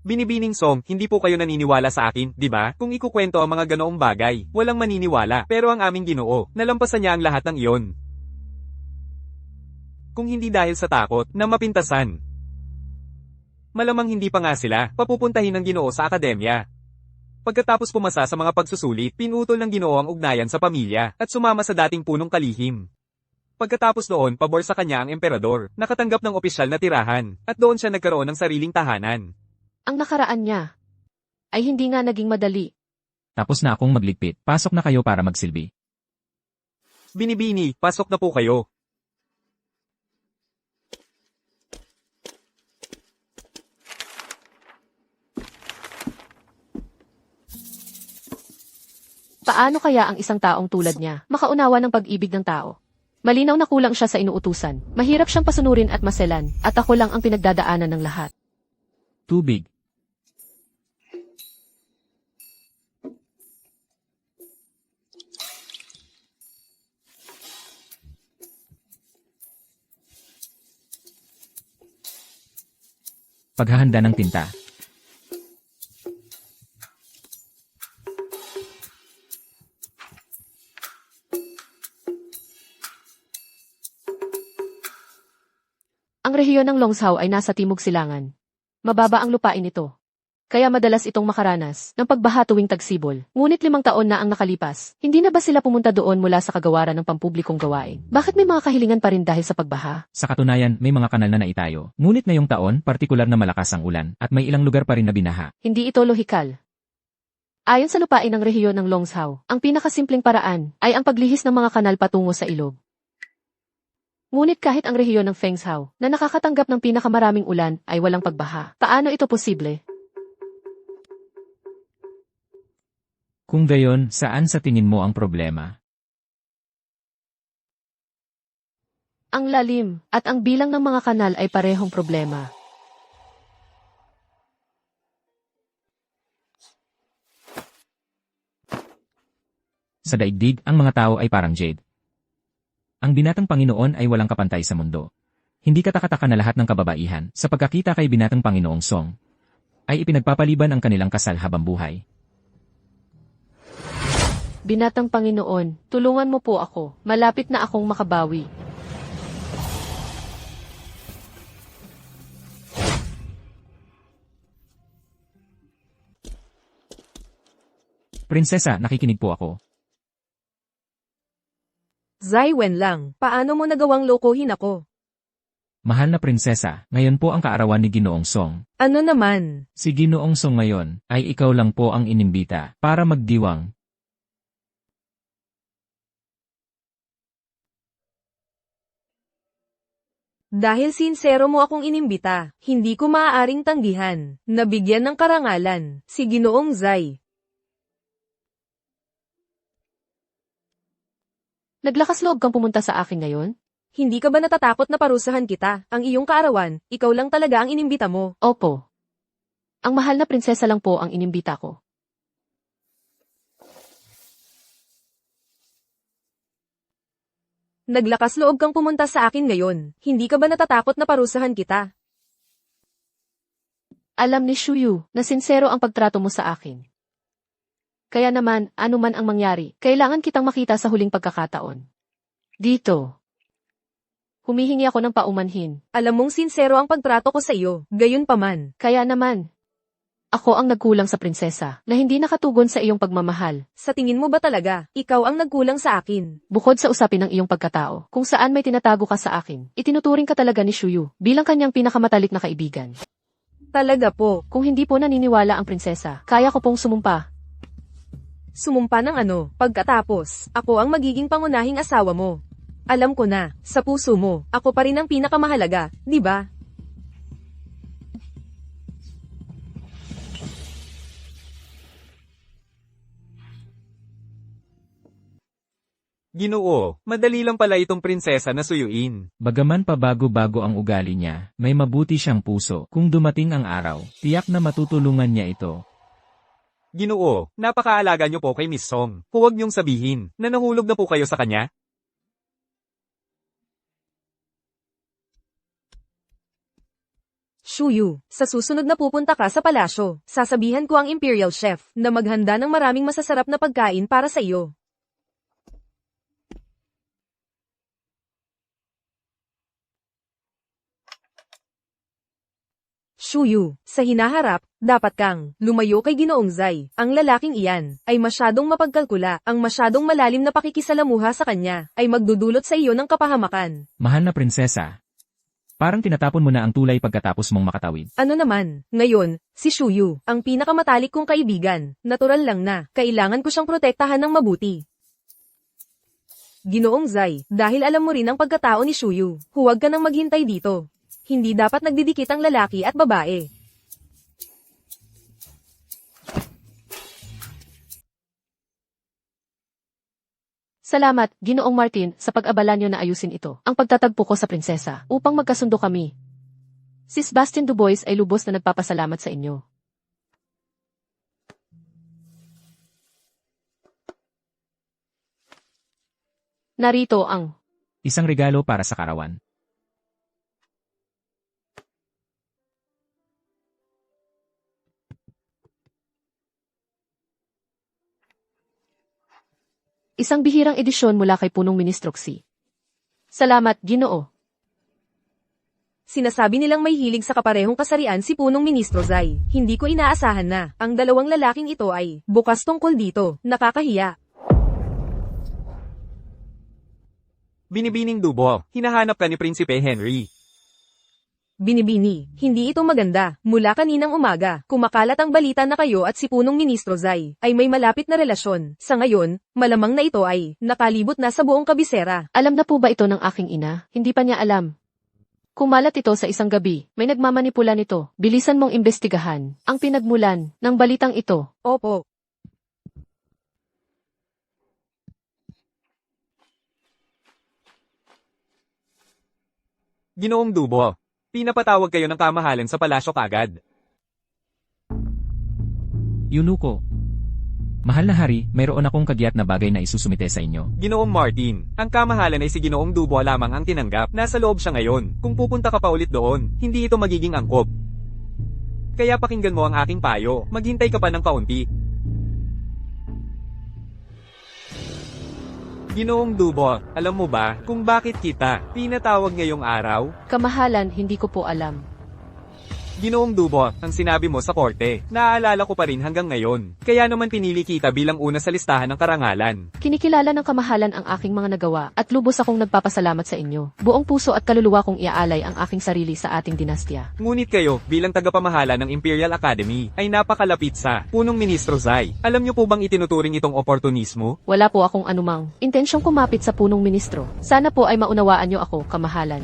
Binibining Song, hindi po kayo naniniwala sa akin, di ba? Kung ikukwento ang mga ganoong bagay, walang maniniwala. Pero ang aming Ginoo, nalampasan niya ang lahat ng iyon. Kung hindi dahil sa takot, na mapintasan. Malamang hindi pa nga sila, papupuntahin ng Ginoo sa akademya. Pagkatapos pumasa sa mga pagsusulit, pinutol ng Ginoo ang ugnayan sa pamilya, at sumama sa dating punong kalihim. Pagkatapos noon, pabor sa kanya ang emperador, nakatanggap ng opisyal na tirahan, at doon siya nagkaroon ng sariling tahanan. Ang nakaraan niya ay hindi nga naging madali. Tapos na akong magligpit. Pasok na kayo para magsilbi. Binibini, pasok na po kayo. Paano kaya ang isang taong tulad niya makaunawa ng pag-ibig ng tao? Malinaw na kulang siya sa inuutusan. Mahirap siyang pasunurin at maselan, at ako lang ang pinagdadaanan ng lahat. Tubig. Paghahanda ng tinta. Ang rehiyon ng Longzhou ay nasa timog silangan. Mababa ang lupain nito. Kaya madalas itong makaranas ng pagbaha tuwing tagsibol. Ngunit 5 taon na ang nakalipas. Hindi na ba sila pumunta doon mula sa kagawaran ng pampublikong gawain? Bakit may mga kahilingan pa rin dahil sa pagbaha? Sa katunayan, may mga kanal na naitayo. Ngunit ngayong taon, partikular na malakas ang ulan, at may ilang lugar pa rin na binaha. Hindi ito lohikal. Ayon sa lupain ng rehiyon ng Longzhou, ang pinakasimpleng paraan ay ang paglihis ng mga kanal patungo sa ilog. Ngunit kahit ang rehiyon ng Fengzhou, na nakakatanggap ng pinakamaraming ulan, ay walang pagbaha. Paano ito posible? Kung gayon, saan sa tingin mo ang problema? Ang lalim at ang bilang ng mga kanal ay parehong problema. Sa daigdig, ang mga tao ay parang jade. Ang binatang Panginoon ay walang kapantay sa mundo. Hindi katakataka na lahat ng kababaihan, sa pagkakita kay binatang Panginoong Song, ay ipinagpapaliban ang kanilang kasal habang buhay. Binatang Panginoon, tulungan mo po ako. Malapit na akong makabawi. Prinsesa, nakikinig po ako. Zai Wenlang, paano mo nagawang lokohin ako? Mahal na prinsesa, ngayon po ang kaarawan ni Ginoong Song. Ano naman? Si Ginoong Song ngayon, ay ikaw lang po ang inimbita, para magdiwang. Dahil sinsero mo akong inimbita, hindi ko maaaring tanggihan. Nabigyan ng karangalan, si Ginoong Zai. Naglakas loob kang pumunta sa akin ngayon? Hindi ka ba natatakot na parusahan kita? Ang iyong kaarawan, ikaw lang talaga ang inimbita mo. Opo. Ang mahal na prinsesa lang po ang inimbita ko. Naglakas loob kang pumunta sa akin ngayon. Hindi ka ba natatakot na parusahan kita? Alam ni Shuyu na sincero ang pagtrato mo sa akin. Kaya naman, ano man ang mangyari, kailangan kitang makita sa huling pagkakataon. Dito. Humihingi ako ng paumanhin. Alam mong sincero ang pagtrato ko sa iyo, gayon pa man. Kaya naman, ako ang nagkulang sa prinsesa na hindi nakatugon sa iyong pagmamahal. Sa tingin mo ba talaga, ikaw ang nagkulang sa akin? Bukod sa usapin ng iyong pagkatao, kung saan may tinatago ka sa akin, itinuturing ka talaga ni Shuyu bilang kanyang pinakamatalik na kaibigan. Talaga po. Kung hindi po naniniwala ang prinsesa, kaya ko pong sumumpa. Sumumpa ng ano, pagkatapos, ako ang magiging pangunahing asawa mo. Alam ko na, sa puso mo, ako pa rin ang pinakamahalaga, di ba? Ginoo, madali lang pala itong prinsesa na suyuin. Bagaman pabago-bago ang ugali niya, may mabuti siyang puso. Kung dumating ang araw, tiyak na matutulungan niya ito. Ginoo, napakaalaga niyo po kay Miss Song. Huwag niyong sabihin na nahulog na po kayo sa kanya. Shuyu, sa susunod na pupunta ka sa palasyo, sasabihan ko ang Imperial Chef na maghanda ng maraming masasarap na pagkain para sa iyo. Shuyu, sa hinaharap, dapat kang lumayo kay Ginoong Zai. Ang lalaking iyan ay masyadong mapagkalkula. Ang masyadong malalim na pakikisalamuha sa kanya ay magdudulot sa iyo ng kapahamakan. Mahal na prinsesa, Parang tinatapon mo na ang tulay pagkatapos mong makatawid. Ano naman, ngayon, si Shuyu, ang pinakamatalik kong kaibigan, natural lang na, kailangan ko siyang protektahan ng mabuti. Ginoong Zai, dahil alam mo rin ang pagkatao ni Shuyu, huwag ka nang maghintay dito. Hindi dapat nagdidikit ang lalaki at babae. Salamat, Ginoong Martin, sa pag-abala niyo na ayusin ito. Ang pagtatagpo ko sa prinsesa, upang magkasundo kami. Si Sebastian Dubois ay lubos na nagpapasalamat sa inyo. Narito ang Isang regalo para sa karawan. isang bihirang edisyon mula kay Punong Ministro Xi. Salamat, Ginoo. Sinasabi nilang may hilig sa kaparehong kasarian si Punong Ministro Zai. Hindi ko inaasahan na, ang dalawang lalaking ito ay, bukas tungkol dito, nakakahiya. Binibining Dubo, hinahanap ka ni Prinsipe Henry. Binibini, hindi ito maganda. Mula kaninang umaga, kumakalat ang balita na kayo at si Punong Ministro Zai ay may malapit na relasyon. Sa ngayon, malamang na ito ay nakalibot na sa buong kabisera. Alam na po ba ito ng aking ina? Hindi pa niya alam. Kumalat ito sa isang gabi, may nagmamanipula nito. Bilisan mong imbestigahan ang pinagmulan ng balitang ito. Opo. Ginoong Dubo, pinapatawag kayo ng kamahalan sa palasyo kagad. Yunuko. Mahal na hari, mayroon akong kagyat na bagay na isusumite sa inyo. Ginoong Martin, ang kamahalan ay si Ginoong Dubo lamang ang tinanggap. Nasa loob siya ngayon. Kung pupunta ka pa ulit doon, hindi ito magiging angkop. Kaya pakinggan mo ang aking payo, maghintay ka pa ng kaunti. Ginoong Dubo, alam mo ba kung bakit kita pinatawag ngayong araw? Kamahalan, hindi ko po alam. Ginoong Dubo, ang sinabi mo sa korte, naaalala ko pa rin hanggang ngayon. Kaya naman pinili kita bilang una sa listahan ng karangalan. Kinikilala ng kamahalan ang aking mga nagawa at lubos akong nagpapasalamat sa inyo. Buong puso at kaluluwa kong iaalay ang aking sarili sa ating dinastya. Ngunit kayo, bilang tagapamahala ng Imperial Academy, ay napakalapit sa Punong Ministro Zai. Alam niyo po bang itinuturing itong oportunismo? Wala po akong anumang intensyong kumapit sa punong ministro. Sana po ay maunawaan niyo ako, kamahalan.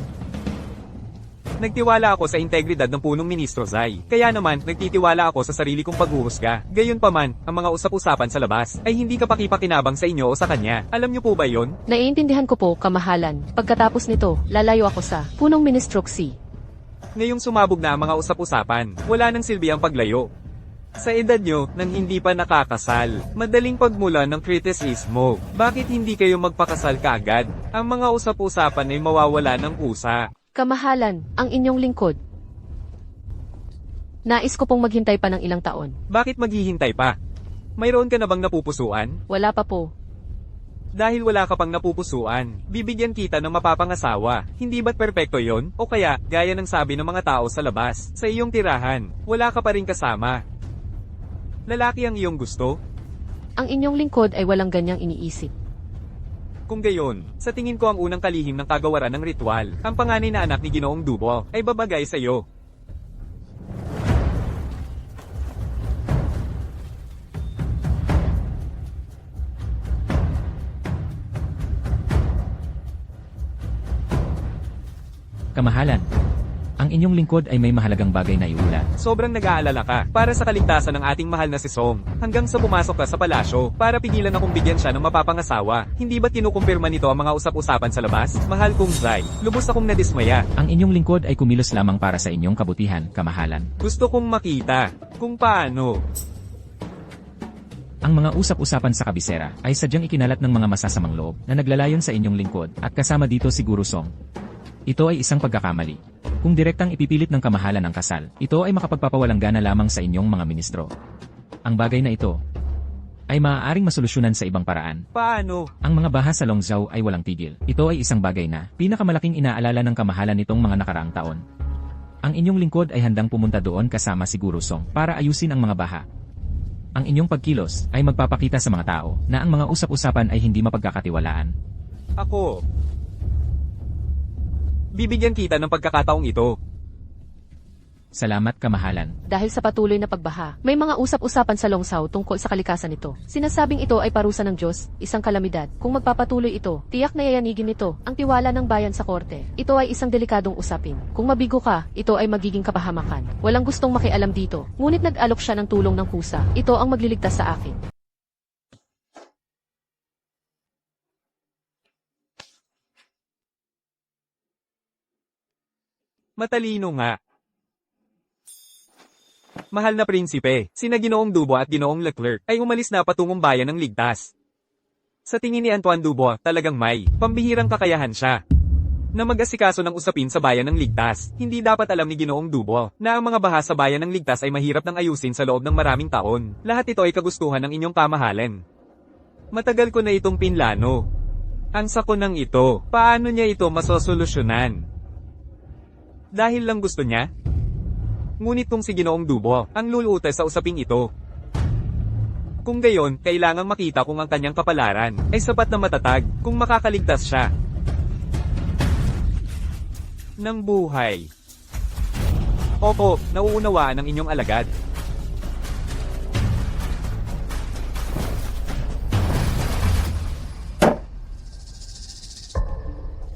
Nagtiwala ako sa integridad ng Punong Ministro Zai. Kaya naman, nagtitiwala ako sa sarili kong paghuhusga. Gayunpaman, ang mga usap-usapan sa labas ay hindi kapakipakinabang sa inyo o sa kanya. Alam niyo po ba yon? Naiintindihan ko po, kamahalan. Pagkatapos nito, lalayo ako sa punong ministro Xi. Ngayong sumabog na ang mga usap-usapan, wala nang silbi ang paglayo. Sa edad nyo, nang hindi pa nakakasal, madaling pagmula ng kritisismo. Bakit hindi kayo magpakasal kaagad? Ang mga usap-usapan ay mawawala ng pusa. Kamahalan, ang inyong lingkod. Nais ko pong maghintay pa ng ilang taon. Bakit maghihintay pa? Mayroon ka na bang napupusuan? Wala pa po. Dahil wala ka pang napupusuan, bibigyan kita ng mapapangasawa. Hindi ba't perpekto yon? O kaya, gaya ng sabi ng mga tao sa labas, sa iyong tirahan, wala ka pa rin kasama. Lalaki ang iyong gusto? Ang inyong lingkod ay walang ganyang iniisip. Kung gayon, sa tingin ko ang unang kalihim ng kagawaran ng ritual, ang panganay na anak ni Ginoong Dubo, ay babagay sa iyo. Kamahalan. Ang inyong lingkod ay may mahalagang bagay na iulat. Sobrang nag-aalala ka para sa kaligtasan ng ating mahal na si Song, hanggang sa pumasok ka sa palasyo para pigilan akong bigyan siya ng mapapangasawa. Hindi ba't kinukumpirma nito ang mga usap-usapan sa labas? Mahal kong Zai, lubos akong nadismaya. Ang inyong lingkod ay kumilos lamang para sa inyong kabutihan, kamahalan. Gusto kong makita kung paano. Ang mga usap-usapan sa kabisera ay sadyang ikinalat ng mga masasamang loob na naglalayon sa inyong lingkod at kasama dito si Guru Song. Ito ay isang pagkakamali. Kung direktang ipipilit ng kamahalan ang kasal, ito ay makapagpapawalang gana lamang sa inyong mga ministro. Ang bagay na ito ay maaaring masolusyonan sa ibang paraan. Paano? Ang mga bahas sa Longzhou ay walang tigil. Ito ay isang bagay na pinakamalaking inaalala ng kamahalan nitong mga nakaraang taon. Ang inyong lingkod ay handang pumunta doon kasama si Guru Song para ayusin ang mga baha. Ang inyong pagkilos ay magpapakita sa mga tao na ang mga usap-usapan ay hindi mapagkakatiwalaan. Ako. Bibigyan kita ng pagkakataong ito. Salamat kamahalan. Dahil sa patuloy na pagbaha, may mga usap-usapan sa Longsaw tungkol sa kalikasan nito. Sinasabing ito ay parusa ng Diyos, isang kalamidad. Kung magpapatuloy ito, tiyak na yayanigin nito ang tiwala ng bayan sa korte. Ito ay isang delikadong usapin. Kung mabigo ka, ito ay magiging kapahamakan. Walang gustong makialam dito, ngunit nag-alok siya ng tulong ng kusa. Ito ang magliligtas sa akin. Matalino nga. Mahal na prinsipe, sina Ginoong Dubois at Ginoong Leclerc ay umalis na patungong bayan ng ligtas. Sa tingin ni Antoine Dubois, talagang may pambihirang kakayahan siya na mag-asikaso ng usapin sa bayan ng ligtas. Hindi dapat alam ni Ginoong Dubois na ang mga baha sa bayan ng ligtas ay mahirap nang ayusin sa loob ng maraming taon. Lahat ito ay kagustuhan ng inyong kamahalan. Matagal ko na itong pinlano. Ang sakon ng ito, paano niya ito masosolusyonan? Dahil lang gusto niya? Ngunit kung si Ginoong Dubois ang lulutas sa usaping ito. Kung gayon, kailangang makita kung ang kanyang kapalaran ay sapat na matatag kung makakaligtas siya ng buhay. Opo, nauunawaan ang inyong alagad.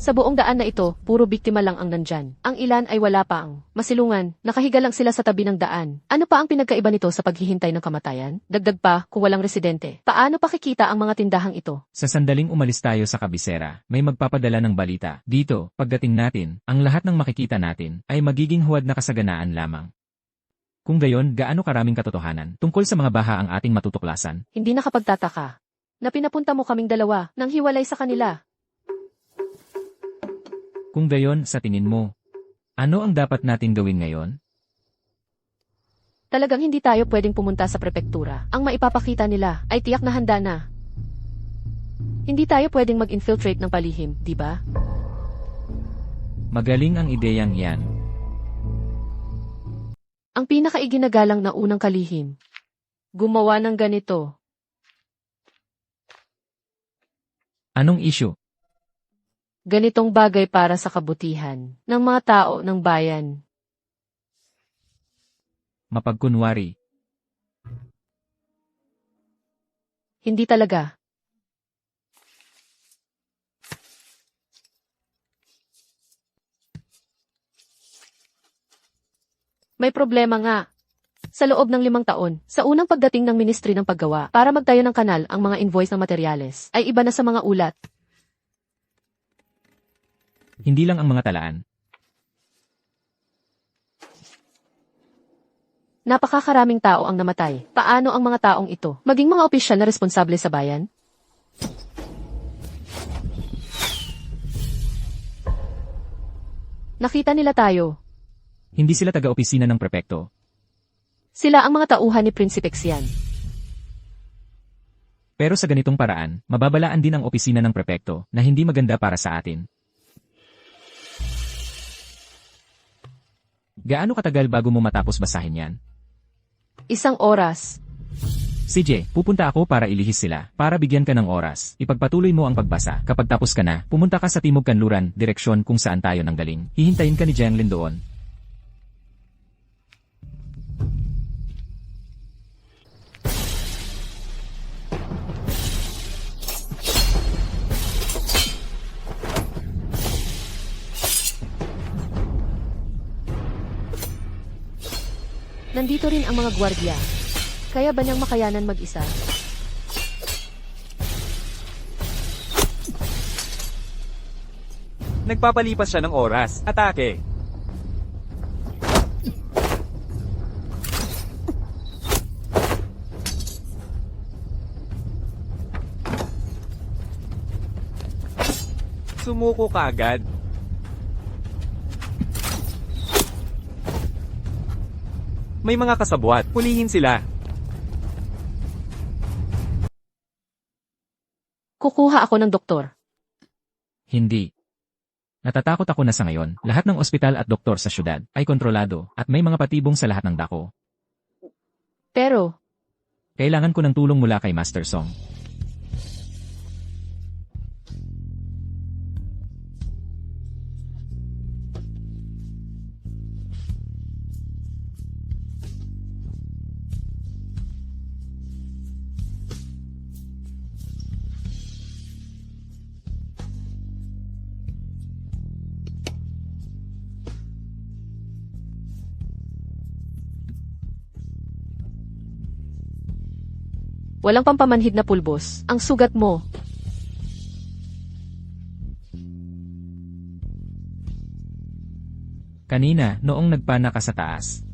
Sa buong daan na ito, puro biktima lang ang nandyan. Ang ilan ay wala pa ang masilungan, nakahiga lang sila sa tabi ng daan. Ano pa ang pinagkaiba nito sa paghihintay ng kamatayan? Dagdag pa, kung walang residente, paano pakikita ang mga tindahang ito? Sa sandaling umalis tayo sa kabisera, may magpapadala ng balita. Dito, pagdating natin, ang lahat ng makikita natin ay magiging huwad na kasaganaan lamang. Kung gayon, gaano karaming katotohanan tungkol sa mga baha ang ating matutuklasan? Hindi nakapagtataka na pinapunta mo kaming dalawa nang hiwalay sa kanila. Kung gayon, sa tingin mo, ano ang dapat nating gawin ngayon? Talagang hindi tayo pwedeng pumunta sa prepektura. Ang maipapakita nila ay tiyak na handa na. Hindi tayo pwedeng mag-infiltrate ng palihim, di ba? Magaling ang ideyang yan. Ang pinakaiginagalang na unang kalihim. Gumawa ng ganito. Anong issue? Ganitong bagay para sa kabutihan ng mga tao ng bayan. Mapagkunwari. Hindi talaga. May problema nga. Sa loob ng 5 taon, sa unang pagdating ng Ministry ng Paggawa para magtayo ng kanal ang mga invoice ng materyales, ay iba na sa mga ulat. Hindi lang ang mga talaan. Napakakaraming tao ang namatay. Paano ang mga taong ito maging mga opisyal na responsable sa bayan? Nakita nila tayo. Hindi sila taga-opisina ng prepekto. Sila ang mga tauhan ni Prinsipe Xian. Pero sa ganitong paraan, mababalaan din ang opisina ng prepekto na hindi maganda para sa atin. Gaano katagal bago mo matapos basahin yan? 1 oras. CJ, pupunta ako para ilihis sila, para bigyan ka ng oras. Ipagpatuloy mo ang pagbasa. Kapag tapos ka na, pumunta ka sa Timog Kanluran, direksyon kung saan tayo nanggaling. Hihintayin ka ni Jianglin doon. Nandito rin ang mga gwardya. Kaya ba niyang makayanan mag-isa? Nagpapalipas siya ng oras. Atake. Sumuko ka agad. May mga kasabwat. Pulihin sila. Kukuha ako ng doktor. Hindi. Natatakot ako na sa ngayon, lahat ng ospital at doktor sa syudad ay kontrolado at may mga patibong sa lahat ng dako. Pero, Kailangan ko ng tulong mula kay Master Song. Walang pampamanhid na pulbos. Ang sugat mo. Kanina, noong nagpana ka sa taas.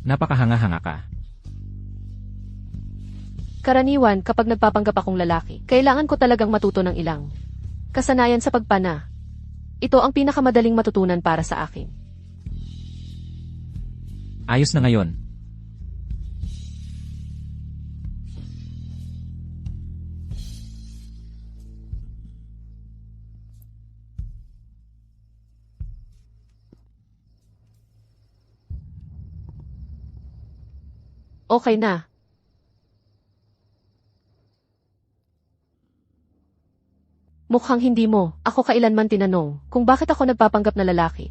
Napakahanga-hanga ka. Karaniwan kapag nagpapanggap akong lalaki, kailangan ko talagang matuto ng ilang kasanayan sa pagpana. Ito ang pinakamadaling matutunan para sa akin. Ayos na ngayon. Okay na. Mukhang hindi mo. Ako kailanman tinanong kung bakit ako nagpapanggap na lalaki.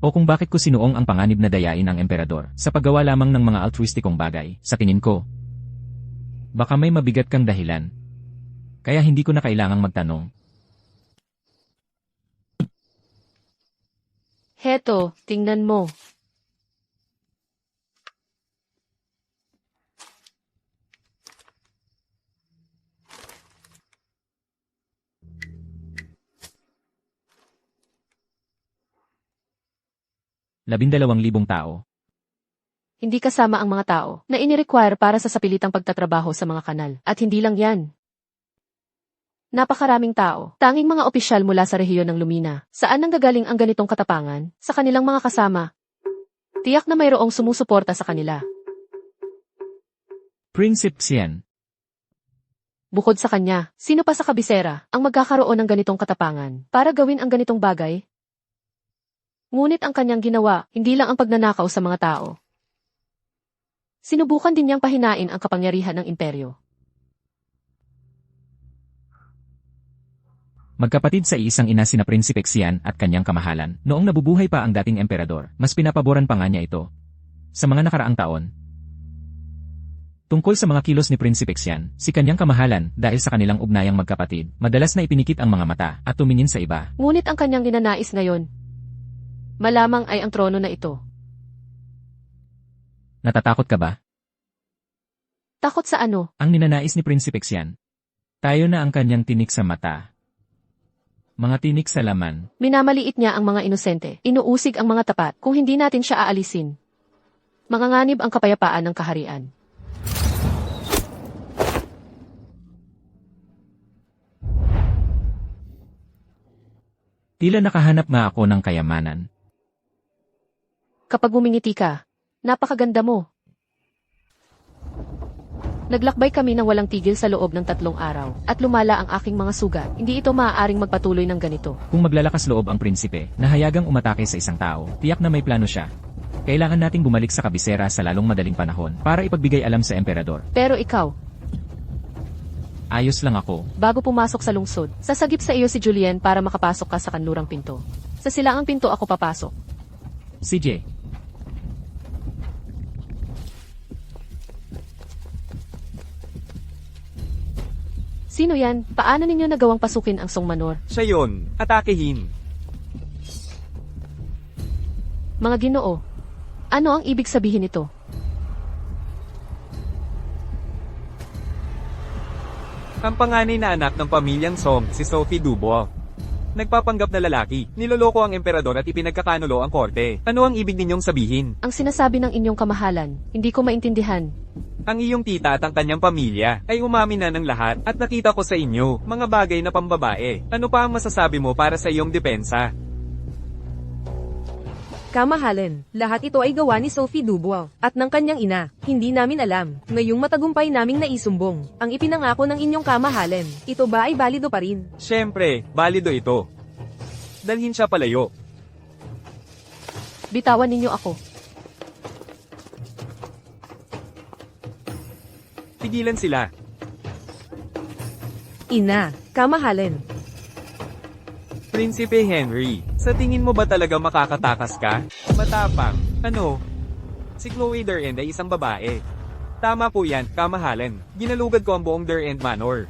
O kung bakit ko sinuong ang panganib na dayain ang emperador sa paggawa lamang ng mga altruistikong bagay, sa tingin ko. Baka may mabigat kang dahilan. Kaya hindi ko na kailangang magtanong. Heto, tingnan mo. $12,000 tao. Hindi kasama ang mga tao na inirequire para sa sapilitang pagtatrabaho sa mga kanal. At hindi lang yan. Napakaraming tao, tanging mga opisyal mula sa rehiyon ng Lumina. Saan nanggagaling ang ganitong katapangan? Sa kanilang mga kasama. Tiyak na mayroong sumusuporta sa kanila. Prinsipe Xian. Bukod sa kanya, sino pa sa kabisera ang magkakaroon ng ganitong katapangan para gawin ang ganitong bagay? Ngunit ang kanyang ginawa, hindi lang ang pagnanakaw sa mga tao. Sinubukan din niyang pahinain ang kapangyarihan ng imperyo. Magkapatid sa iisang ina sina Prinsipe Xian at kanyang kamahalan. Noong nabubuhay pa ang dating emperador, mas pinapaboran pa nga niya ito. Sa mga nakaraang taon. Tungkol sa mga kilos ni Prinsipe Xian, si kanyang kamahalan, dahil sa kanilang ugnayang magkapatid, madalas na ipinikit ang mga mata at tumingin sa iba. Ngunit ang kanyang ninanais ngayon, malamang ay ang trono na ito. Natatakot ka ba? Takot sa ano? Ang ninanais ni Prinsipe Xian. Tayo na ang kanyang tinik sa mata. Mga tinik sa laman. Minamaliit niya ang mga inosente. Inuusig ang mga tapat kung hindi natin siya aalisin. Manganganib ang kapayapaan ng kaharian. Tila nakahanap nga ako ng kayamanan. Kapag bumingiti ka, napakaganda mo. Naglakbay kami ng walang tigil sa loob ng 3 araw, at lumala ang aking mga sugat. Hindi ito maaaring magpatuloy ng ganito. Kung maglalakas loob ang prinsipe, na hayagang umatake sa isang tao, tiyak na may plano siya. Kailangan nating bumalik sa kabisera sa lalong madaling panahon para ipagbigay alam sa emperador. Pero ikaw, Ayos lang ako. bago pumasok sa lungsod, sasagip sa iyo si Julien para makapasok ka sa kanlurang pinto. Sa silaang pinto ako papasok. CJ. Sino yan? Paano ninyo nagawang pasukin ang Song Manor? Siya yun. Atakehin. Mga Ginoo, ano ang ibig sabihin nito? Ang panganay na anak ng pamilyang Song, si Sophie Dubois. Nagpapanggap na lalaki, niloloko ang emperador at ipinagkakanulo ang korte. Ano ang ibig ninyong sabihin? Ang sinasabi ng inyong kamahalan, hindi ko maintindihan. Ang iyong tita at ang kanyang pamilya ay umamin na ng lahat at nakita ko sa inyo, mga bagay na pambabae. Ano pa ang masasabi mo para sa iyong depensa? Kamahalan, lahat ito ay gawa ni Sophie Dubois at ng kanyang ina. Hindi namin alam. Ngayong matagumpay naming naisumbong ang ipinangako ng inyong kamahalan. Ito ba ay balido pa rin? Siyempre, balido ito. Dalhin siya palayo. Bitawan ninyo ako. Tigilan sila. Ina, kamahalan. Prinsipe Henry, sa tingin mo ba talaga makakatakas ka? Matapang. Ano? Si Chloe Durand ay isang babae. Tama po yan, kamahalan. Ginalugad ko ang buong Durand Manor.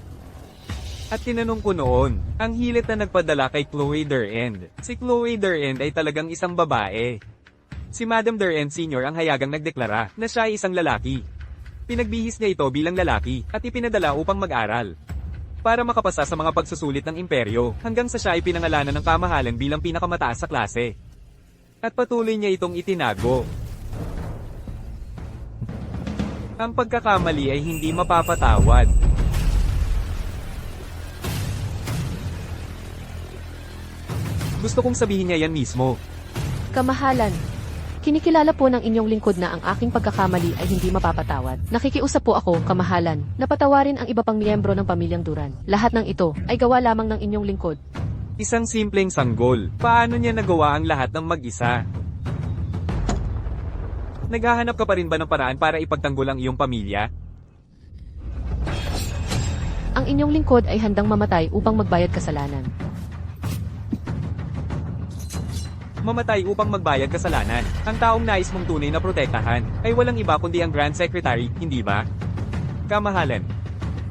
At tinanong ko noon, ang hilit na nagpadala kay Chloe Durand. Si Chloe Durand ay talagang isang babae. Si Madam Durand Sr. ang hayagang nagdeklara na siya ay isang lalaki. Pinagbihis niya ito bilang lalaki, at ipinadala upang mag-aral. Para makapasa sa mga pagsusulit ng imperyo, hanggang sa siya ay pinangalanan ng kamahalan bilang pinakamataas sa klase. At patuloy niya itong itinago. Ang pagkakamali ay hindi mapapatawad. Gusto kong sabihin niya yan mismo. Kamahalan. Kinikilala po ng inyong lingkod na ang aking pagkakamali ay hindi mapapatawad. Nakikiusap po ako, kamahalan, na patawarin ang iba pang miyembro ng pamilyang Duran. Lahat ng ito ay gawa lamang ng inyong lingkod. Isang simpleng sanggol. Paano niya nagawa ang lahat ng mag-isa? Naghahanap ka pa rin ba ng paraan para ipagtanggol ang iyong pamilya? Ang inyong lingkod ay handang mamatay upang magbayad kasalanan. Mamatay upang magbayad kasalanan. Ang taong nais mong tunay na protektahan ay walang iba kundi ang Grand Secretary, hindi ba? Kamahalan.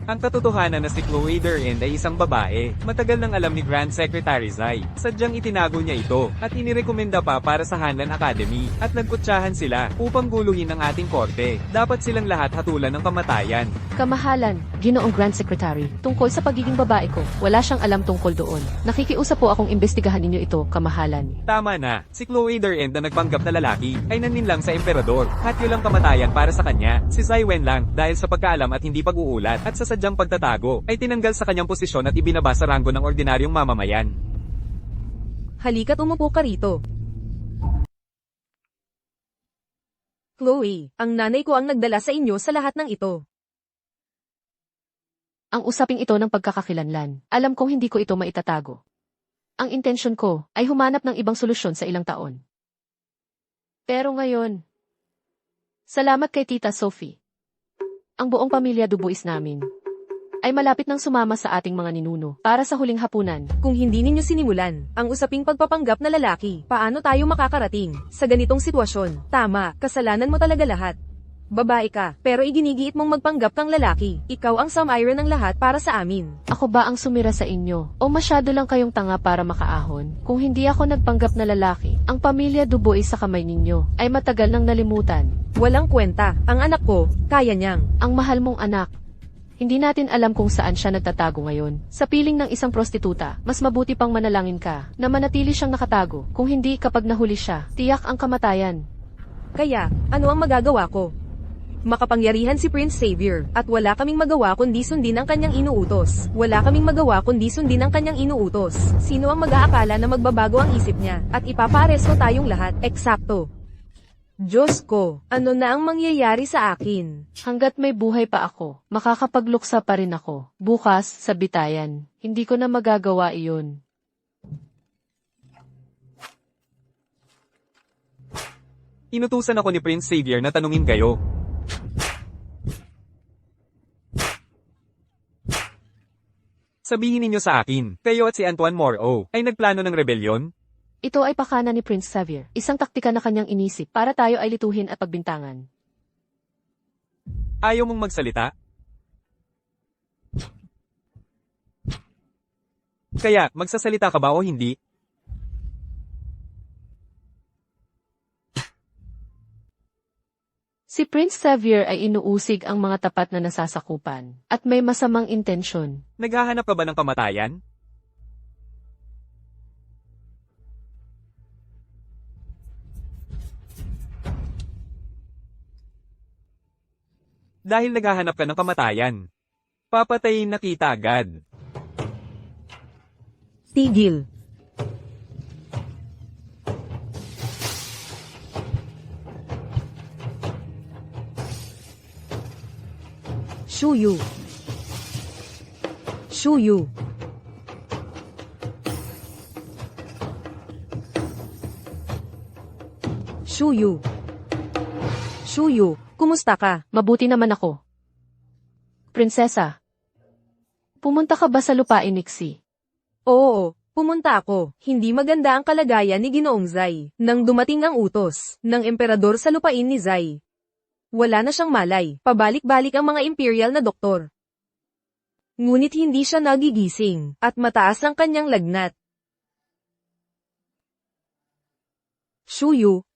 Ang katotohanan na si Chloe Durand ay isang babae. Matagal nang alam ni Grand Secretary Zai. Sadyang itinago niya ito, at inirekomenda pa para sa Hanlan Academy. At nagkutsahan sila upang guluhin ang ating korte. Dapat silang lahat hatulan ng kamatayan. Kamahalan, Ginoong Grand Secretary, tungkol sa pagiging babae ko, wala siyang alam tungkol doon. Nakikiusap po akong imbestigahan ninyo ito, kamahalan. Tama na, si Chloe Durand na nagpanggap na lalaki ay naninlang sa emperador. Hatyo lang kamatayan para sa kanya. Si Zai Wen lang, dahil sa pagkaalam at hindi pag-uulat at sa sadyang pagtatago, ay tinanggal sa kanyang posisyon at ibinaba sa ranggo ng ordinaryong mamamayan. Halika't umupo ka rito. Chloe, ang nanay ko ang nagdala sa inyo sa lahat ng ito. Ang usaping ito ng pagkakakilanlan, alam kong hindi ko ito maitatago. Ang intensyon ko ay humanap ng ibang solusyon sa ilang taon. Pero ngayon, salamat kay Tita Sophie. Ang buong pamilya Dubois namin ay malapit nang sumama sa ating mga ninuno para sa huling hapunan. Kung hindi ninyo sinimulan ang usaping pagpapanggap na lalaki, paano tayo makakarating sa ganitong sitwasyon? Tama, kasalanan mo talaga lahat. Babae ka, pero iginigiit mong magpanggap kang lalaki. Ikaw ang samiron ng lahat para sa amin. Ako ba ang sumira sa inyo? O masyado lang kayong tanga para makaahon? Kung hindi ako nagpanggap na lalaki, ang pamilya Dubois sa kamay ninyo ay matagal nang nalimutan. Walang kwenta, ang anak ko, kaya niyang. Ang mahal mong anak. Hindi natin alam kung saan siya nagtatago ngayon. Sa piling ng isang prostituta, mas mabuti pang manalangin ka na manatili siyang nakatago. Kung hindi, kapag nahuli siya, tiyak ang kamatayan. Kaya, ano ang magagawa ko? Makapangyarihan si Prince Xavier, at wala kaming magawa kundi sundin ang kanyang inuutos. Wala kaming magawa kundi sundin ang kanyang inuutos. Sino ang mag-aakala na magbabago ang isip niya, at ipaparesto tayong lahat? Eksakto. Diyos ko, ano na ang mangyayari sa akin? Hanggat may buhay pa ako, makakapagluksa pa rin ako. Bukas, sa bitayan, hindi ko na magagawa iyon. Inutusan ako ni Prince Xavier na tanungin kayo. Sabihin ninyo sa akin, kayo at si Antoine Moro ay nagplano ng rebelyon? Ito ay pakana ni Prince Xavier, isang taktika na kanyang inisip para tayo ay lituhin at pagbintangan. Ayaw mong magsalita? Kaya, magsasalita ka ba o hindi? Si Prince Xavier ay inuusig ang mga tapat na nasasakupan, at may masamang intensyon. Naghahanap ka ba ng kamatayan? Dahil naghahanap ka ng kamatayan, papatayin na kita agad. Tigil. Shuyu. Shuyu. Shuyu. Shuyu, kumusta ka? Mabuti naman ako. Prinsesa, pumunta ka ba sa lupain Nixie? Oo, pumunta ako. Hindi maganda ang kalagayan ni Ginoong Zai. Nang dumating ang utos ng emperador sa lupain ni Zai, wala na siyang malay. Pabalik-balik ang mga imperial na doktor. Ngunit hindi siya nagigising, at mataas ang kanyang lagnat. Shuyu,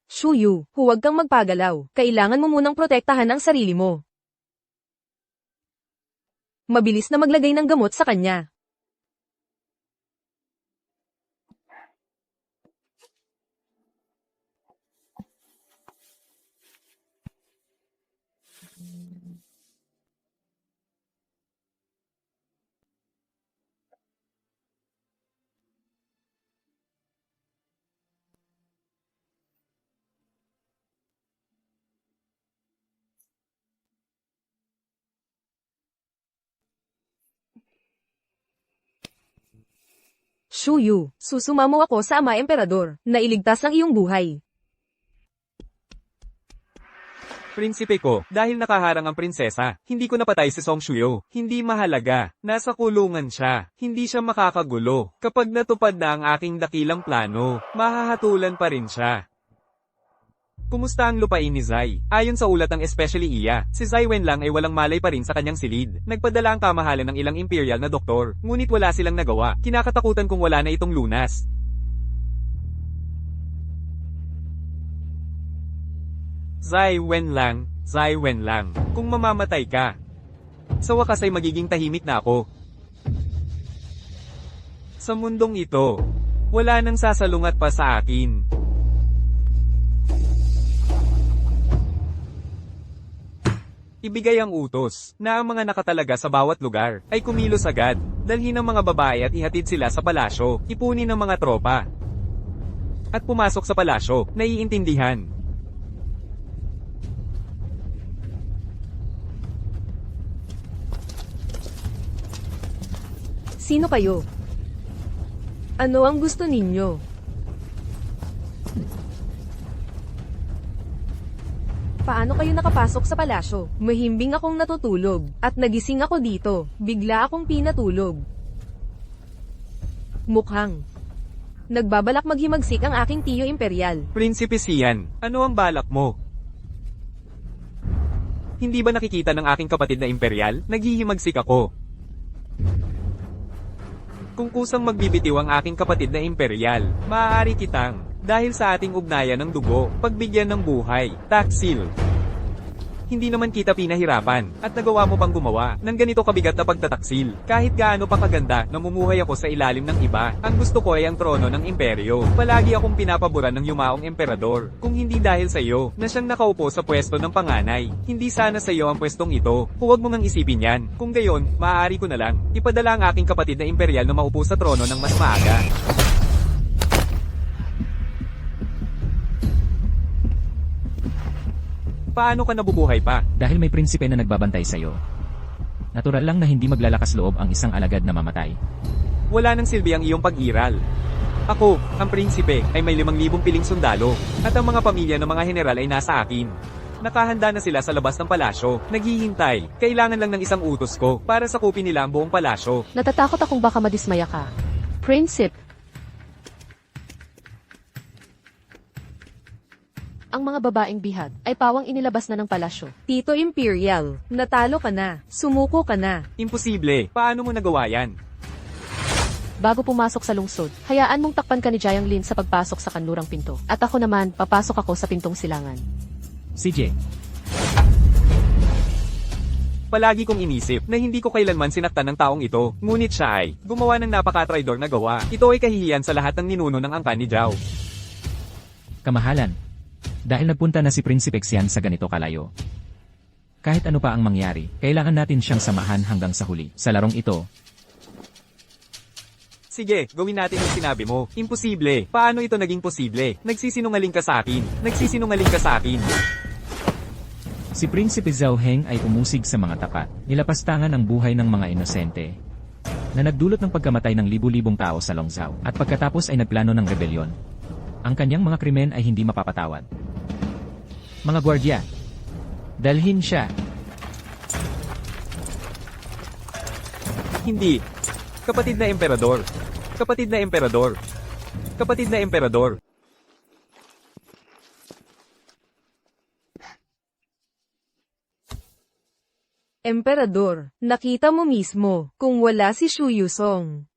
huwag kang magpagalaw. Kailangan mo munang protektahan ang sarili mo. mabilis na maglagay ng gamot sa kanya. Shuyu, susumamo ako sa Ama Emperador, na iligtas ang iyong buhay. Prinsipe ko, dahil nakaharang ang prinsesa, hindi ko napatay si Song Shuyo. Hindi mahalaga. Nasa kulungan siya. Hindi siya makakagulo. Kapag natupad na ang aking dakilang plano, mahahatulan pa rin siya. Kumusta ang lupain ni Zai? Ayon sa ulat ng Especially Iya, si Zai Wenlang ay walang malay pa rin sa kanyang silid. Nagpadala ang kamahalan ng ilang imperial na doktor, ngunit wala silang nagawa. Kinakatakutan kung wala na itong lunas. Zai Wenlang, kung mamamatay ka, sa wakas ay magiging tahimik na ako. Sa mundong ito, wala nang sasalungat pa sa akin. Ibigay ang utos, na ang mga nakatalaga sa bawat lugar, ay kumilos agad, dalhin ang mga babae at ihatid sila sa palasyo, ipunin ng mga tropa. At pumasok sa palasyo, naiintindihan. Sino kayo? Ano ang gusto ninyo? Paano kayo nakapasok sa palasyo? Mahimbing akong natutulog, at nagising ako dito. Bigla akong pinatulog. Mukhang nagbabalak maghimagsik ang aking tiyo imperial. Prinsipe Sian, ano ang balak mo? Hindi ba nakikita ng aking kapatid na imperial? Naghihimagsik ako. Kung kusang magbibitiw ang aking kapatid na imperial, maaari kitang, dahil sa ating ugnayan ng dugo, pagbigyan ng buhay, taksil. Hindi naman kita pinahirapan, at nagawa mo pang gumawa ng ganito kabigat na pagtataksil. Kahit gaano pa kaganda, namumuhay ako sa ilalim ng iba. Ang gusto ko ay ang trono ng imperyo. Palagi akong pinapaboran ng yumaong emperador. Kung hindi dahil sa iyo, na siyang nakaupo sa pwesto ng panganay. Hindi sana sa iyo ang pwestong ito. Huwag mo nang isipin yan. Kung gayon, maaari ko na lang ipadala ang aking kapatid na imperial na maupo sa trono ng mas maaga. Paano ka nabubuhay pa? Dahil may prinsipe na nagbabantay sa'yo. Natural lang na hindi maglalakas loob ang isang alagad na mamatay. Wala nang silbi ang iyong pag-iral. Ako, ang prinsipe, ay may 5,000 piling sundalo, at ang mga pamilya ng mga general ay nasa akin. Nakahanda na sila sa labas ng palasyo, naghihintay. Kailangan lang ng isang utos ko para sakupin nila ang buong palasyo. Natatakot akong baka madismaya ka. Prinsip. Ang mga babaeng bihag ay pawang inilabas na ng palasyo. Tito Imperial, natalo ka na. Sumuko ka na. Imposible. Paano mo nagawa yan? Bago pumasok sa lungsod, hayaan mong takpan ka ni Jiang Lin sa pagpasok sa kanlurang pinto. At ako naman, papasok ako sa pintong silangan. CJ, Palagi kong inisip na hindi ko kailanman sinaktan ng taong ito, ngunit siya ay gumawa ng napaka-traidor na gawa. Ito ay kahihiyan sa lahat ng ninuno ng angkan ni Zhao. kamahalan. Dahil nagpunta na si Prinsipe Xian sa ganito kalayo. Kahit ano pa ang mangyari, kailangan natin siyang samahan hanggang sa huli. Sa larong ito, Sige, gawin natin ang sinabi mo. Imposible. Paano ito naging posible? Nagsisinungaling ka sa akin. Nagsisinungaling ka sa akin. si Prinsipe Zhao Heng ay umusig sa mga tapat. Nilapastangan ang buhay ng mga inosente na nagdulot ng pagkamatay ng libu-libong tao sa Longzhou at pagkatapos ay nagplano ng rebelyon. Ang kanyang mga krimen ay hindi mapapatawad. Mga gwardya, dalhin siya. Hindi. Kapatid na emperador. Kapatid na emperador. Kapatid na emperador. Emperador, nakita mo mismo, kung wala si Shu Yusong.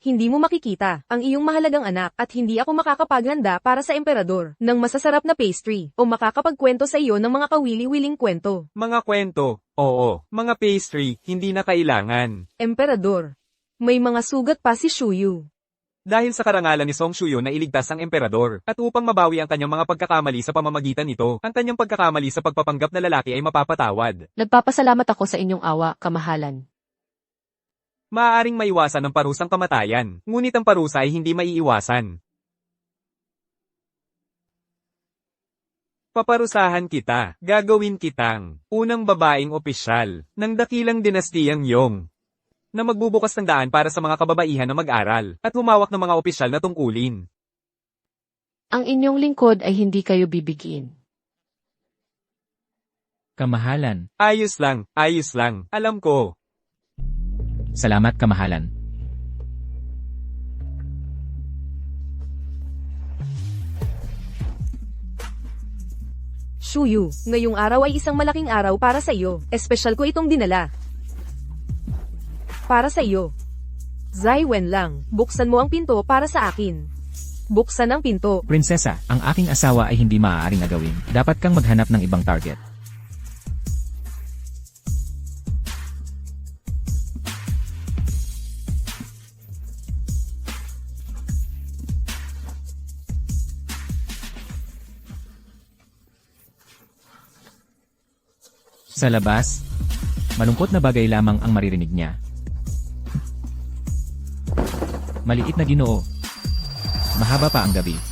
hindi mo makikita ang iyong mahalagang anak at hindi ako makakapaghanda para sa emperador ng masasarap na pastry o makakapagkwento sa iyo ng mga kawili-wiling kwento. Mga kwento, oo. Mga pastry, hindi na kailangan. Emperador, may mga sugat pa si Shuyu. Dahil sa karangalan ni Song Shuyo na iligtas ang emperador, at upang mabawi ang kanyang mga pagkakamali sa pamamagitan nito, ang kanyang pagkakamali sa pagpapanggap na lalaki ay mapapatawad. Nagpapasalamat ako sa inyong awa, kamahalan. Maaaring maiwasan ang parusang kamatayan, ngunit ang parusa ay hindi maiiwasan. Paparusahan kita, gagawin kitang unang babaeng opisyal ng dakilang dinastiyang Yong na magbubukas ng daan para sa mga kababaihan na mag-aral at humawak ng mga opisyal na tungkulin. Ang inyong lingkod ay hindi kayo bibigin. Kamahalan. Ayos lang, alam ko. Salamat, kamahalan. Shuyu, ngayong araw ay isang malaking araw para sa iyo. Espesyal ko itong dinala. Para sa iyo. Zai Wen lang, buksan mo ang pinto para sa akin. Buksan ang pinto. Prinsesa, ang aking asawa ay hindi maaaring agawin. Dapat kang maghanap ng ibang target. Sa labas, malungkot na bagay lamang ang maririnig niya. Maliit na Ginoo. Mahaba pa ang gabi.